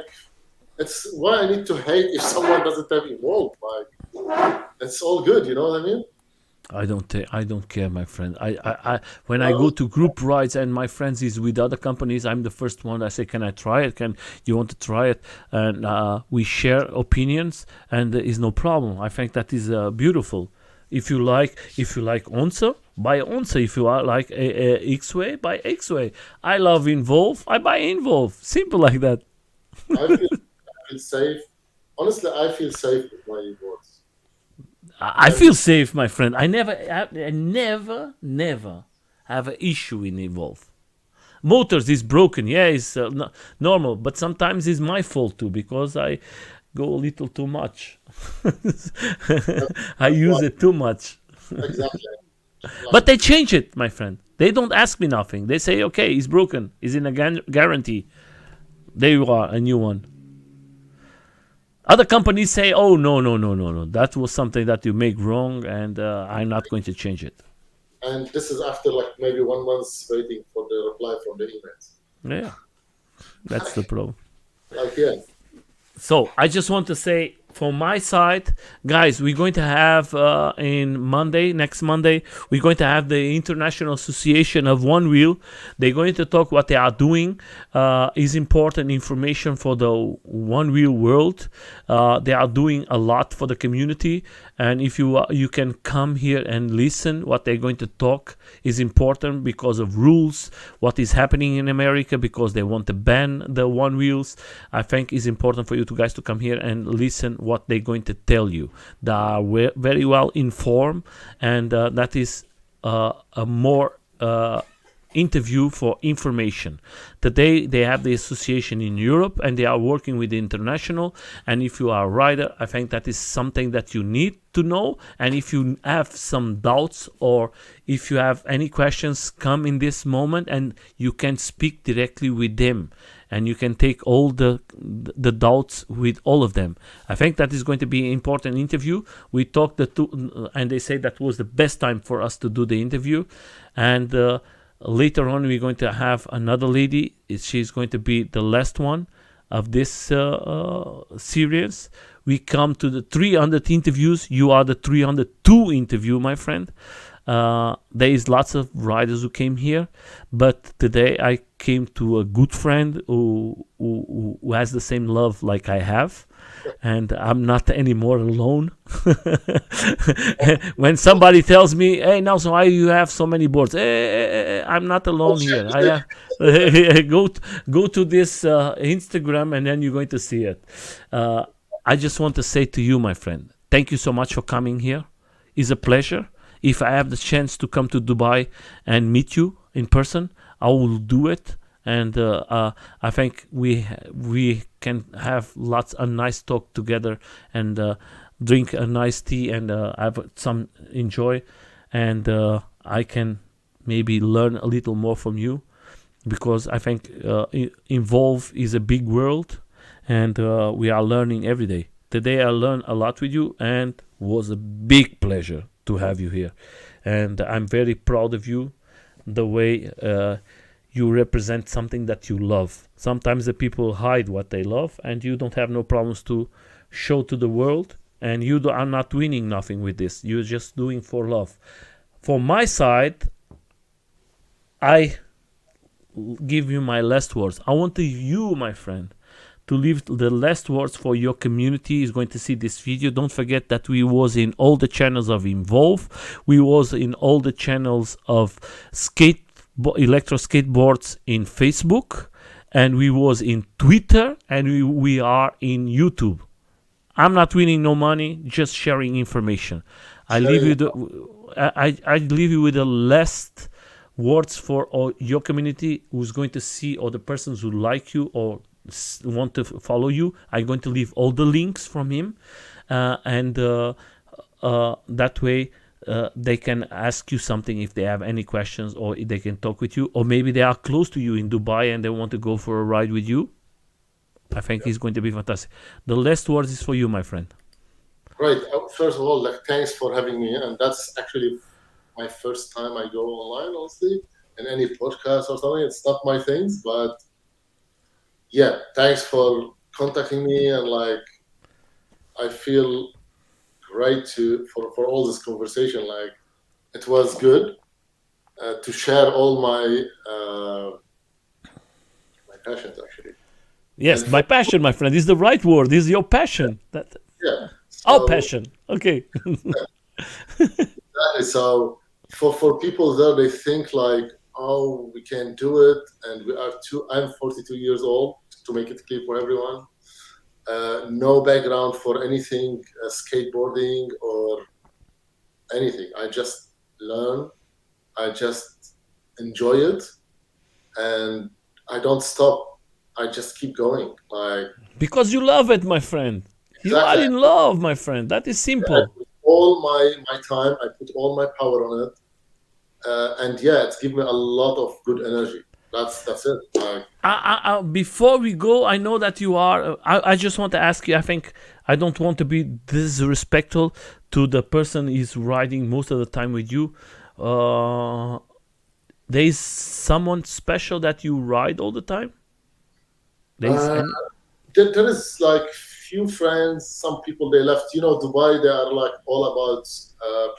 it's why I need to hate if someone doesn't have Evolve. Like it's all good. You know what I mean? I don't care, my friend. When I Well, go to group rides and my friends is with other companies, I'm the first one. I say, can I try it? Can you want to try it? And we share opinions, and there is no problem. I think that is beautiful. If you like Onsa, buy Onsa. If you like X-Way, buy X-Way. I love Involve. I buy Involve. Simple like that. I feel safe. Honestly, I feel safe with my Evolves. I And feel safe, my friend. I never have an issue in Evolve. Motors is broken, yeah, it's normal, but sometimes it's my fault too because I go a little too much. I that's why use it too much. exactly. But Like they change it, my friend. They don't ask me nothing. They say, okay, it's broken. It's in a guarantee. There you are, a new one. Other companies say, oh, no, no, no, no, no. That was something that you make wrong, and I'm not going to change it. and this is after like maybe 1 month waiting for the reply from the emails. Yeah, that's the problem. Like yeah, So I just want to say from my side, guys, we're going to have next Monday, we're going to have the International Association of One Wheel. They're going to talk what they are doing. Is important information for the One Wheel world. They are doing a lot for the community, and if you can come here and listen, what they're going to talk is important because of rules, what is happening in America, because they want to ban the one wheels. I think it's important for you two guys to come here and listen what they're going to tell you. They are very well informed, and that is a more interview for information. Today they have the association in Europe, and they are working with the international. And if you are a rider, I think that is something that you need to know. And if you have some doubts, or if you have any questions, come in this moment and you can speak directly with them, and you can take all the doubts with all of them. I think that is going to be an important interview. We talked the two, and they say that was the best time for us to do the interview. And later on, we're going to have another lady. She's going to be the last one of this series. We come to the 300 interviews. You are the 302 interview, my friend. There is lots of riders who came here, but today I came to a good friend who has the same love like I have, and I'm not anymore alone. When somebody tells me, "Hey, Nelson, why you have so many boards?" I'm not alone here. I have go to this Instagram, and then you're going to see it. I just want to say to you, my friend, thank you so much for coming here. It's a pleasure. If I have the chance to come to Dubai and meet you in person, I will do it. And I think we can have lots of nice talk together, and drink a nice tea, and have some enjoy. And I can maybe learn a little more from you, because I think Involve is a big world, and we are learning every day. Today I learned a lot with you, and was a big pleasure to have you here. And I'm very proud of you, the way you represent something that you love. Sometimes the people hide what they love, and you don't have no problems to show to the world, and you are not winning nothing with this. You're just doing for love. For my side, I give you my last words. I want you, my friend, to leave the last words for your community is going to see this video. Don't forget that we was in all the channels of Involve. We was in all the channels of electro skateboards in Facebook, and we was in Twitter, and we are in YouTube. I'm not winning no money, just sharing information. I leave you with the last words for your community who's going to see, or the persons who like you or want to follow you. I'm going to leave all the links from him, and that way they can ask you something if they have any questions, or they can talk with you, or maybe they are close to you in Dubai and they want to go for a ride with you. I think it's going to be fantastic. The last words is for you, my friend. Right. First of all, thanks for having me, and that's actually my first time I go online, honestly, in any podcast or something. It's not my things, but yeah, thanks for contacting me, and I feel great for all this conversation. It was good to share all my passions, actually. Yes, my passion, my friend, is the right word. This is your passion. Yeah. Our passion. Okay. So for people there, they think oh, we can do it, and I'm 42 years old, to make it clear for everyone. No background for anything, skateboarding or anything. I just learn. I just enjoy it, and I don't stop. I just keep going. Because you love it, my friend. Exactly. You are in love, my friend. That is simple. I put all my time, I put all my power on it, and it's given me a lot of good energy. That's it. Before we go, I know that you are. I just want to ask you. I think I don't want to be disrespectful to the person who's riding most of the time with you. There is someone special that you ride all the time. There is few friends. Some people they left. Dubai. They are like all about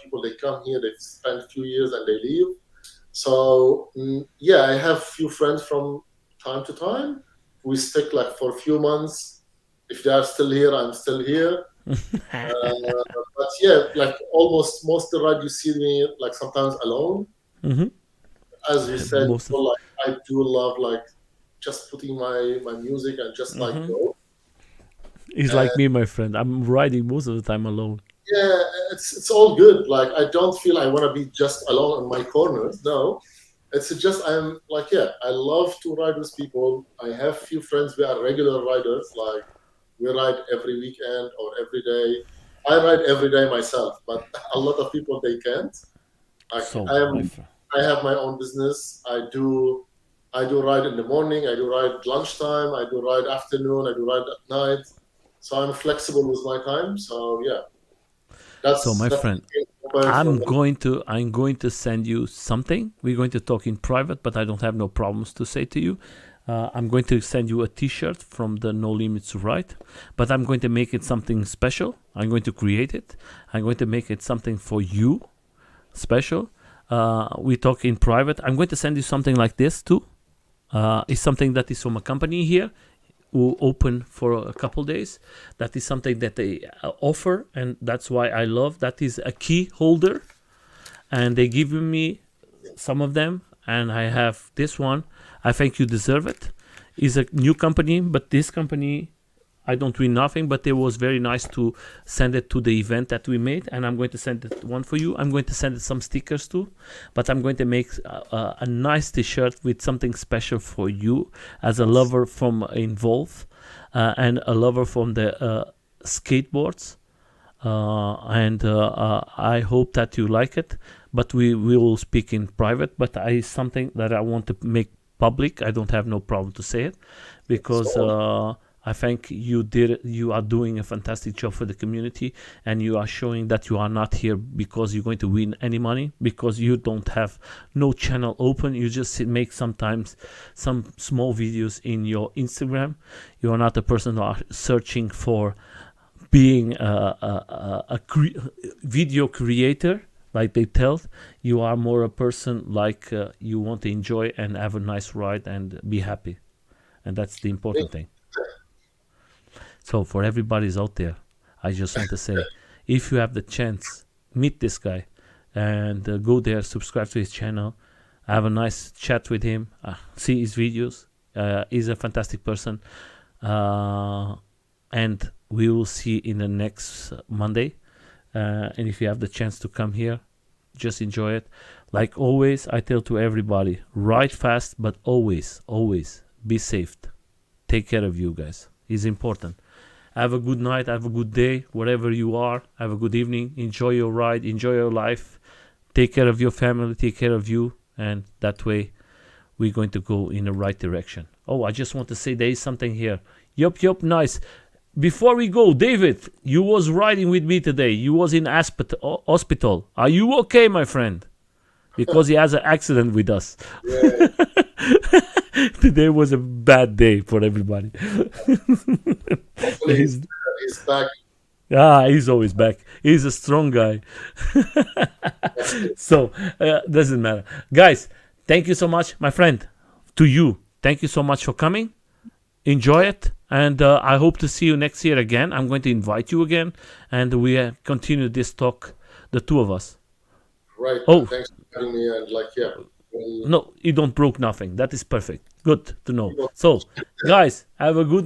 people. They come here. They spend a few years and they leave. So yeah, I have few friends from time to time. We stick like for a few months. If they are still here, I'm still here. But yeah, like almost most of the ride you see me like sometimes alone. Hmm. As you said, Most of. like I do love like just putting my music and just like Hmm. go. He's like me, my friend. I'm riding most of the time alone. Yeah, it's all good. Like I don't feel I want to be just alone in my corners. No, it's just I'm like yeah, I love to ride with people. I have few friends who are regular riders. Like we ride every weekend or every day. I ride every day myself, but a lot of people they can't. Like So, my friend. I have my own business. I do ride in the morning. I do ride lunchtime. I do ride afternoon. I do ride at night. So I'm flexible with my time. So yeah, So, my that's friend, compared from I'm going to send you something. We're going to talk in private, but I don't have no problems to say to you. I'm going to send you a T-shirt from the No Limits Ride, but I'm going to make it something special. I'm going to create it. I'm going to make it something for you, special. We talk in private. I'm going to send you something like this too. It's something that is from a company here who open for a couple days. That is something that they offer, and that's why I love. That is a key holder, and they give me some of them, and I have this one. I think you deserve it. It's a new company, but this company I don't win nothing, but it was very nice to send it to the event that we made, and I'm going to send it one for you. I'm going to send it some stickers too, but I'm going to make a nice T-shirt with something special for you as a lover from Involve and a lover from the skateboards. And I hope that you like it, but we will speak in private. But it's something that I want to make public. I don't have no problem to say it because. I think you are doing a fantastic job for the community, and you are showing that you are not here because you're going to win any money, because you don't have no channel open. You just make sometimes some small videos in your Instagram. You are not a person who are searching for being a video creator like they tell. You are more a person like you want to enjoy and have a nice ride and be happy, and that's the important thing. So for everybody's out there, I just want to say, if you have the chance, meet this guy and go there, subscribe to his channel, have a nice chat with him, see his videos. He's a fantastic person. And we will see in the next Monday. And if you have the chance to come here, just enjoy it. Like always, I tell to everybody, ride fast, but always, always be safe. Take care of you guys. It's important. Have a good night, have a good day, wherever you are. Have a good evening. Enjoy your ride, enjoy your life. Take care of your family, take care of you. And that way, we're going to go in the right direction. Oh, I just want to say there is something here. Yup, nice. Before we go, David, you was riding with me today. You was in hospital. Are you okay, my friend? Because he has an accident with us. yeah. Today was a bad day for everybody. Hopefully He's, he's back. he's always back. He's a strong guy. That's it. So, doesn't matter. Guys, thank you so much, my friend. To you, thank you so much for coming. Enjoy it. And I hope to see you next year again. I'm going to invite you again. And we continue this talk, the two of us. Right. Oh, Thanks for having me. And like, yeah. Well, no, you don't broke nothing. That is perfect. Good to know. So, guys, have a good night.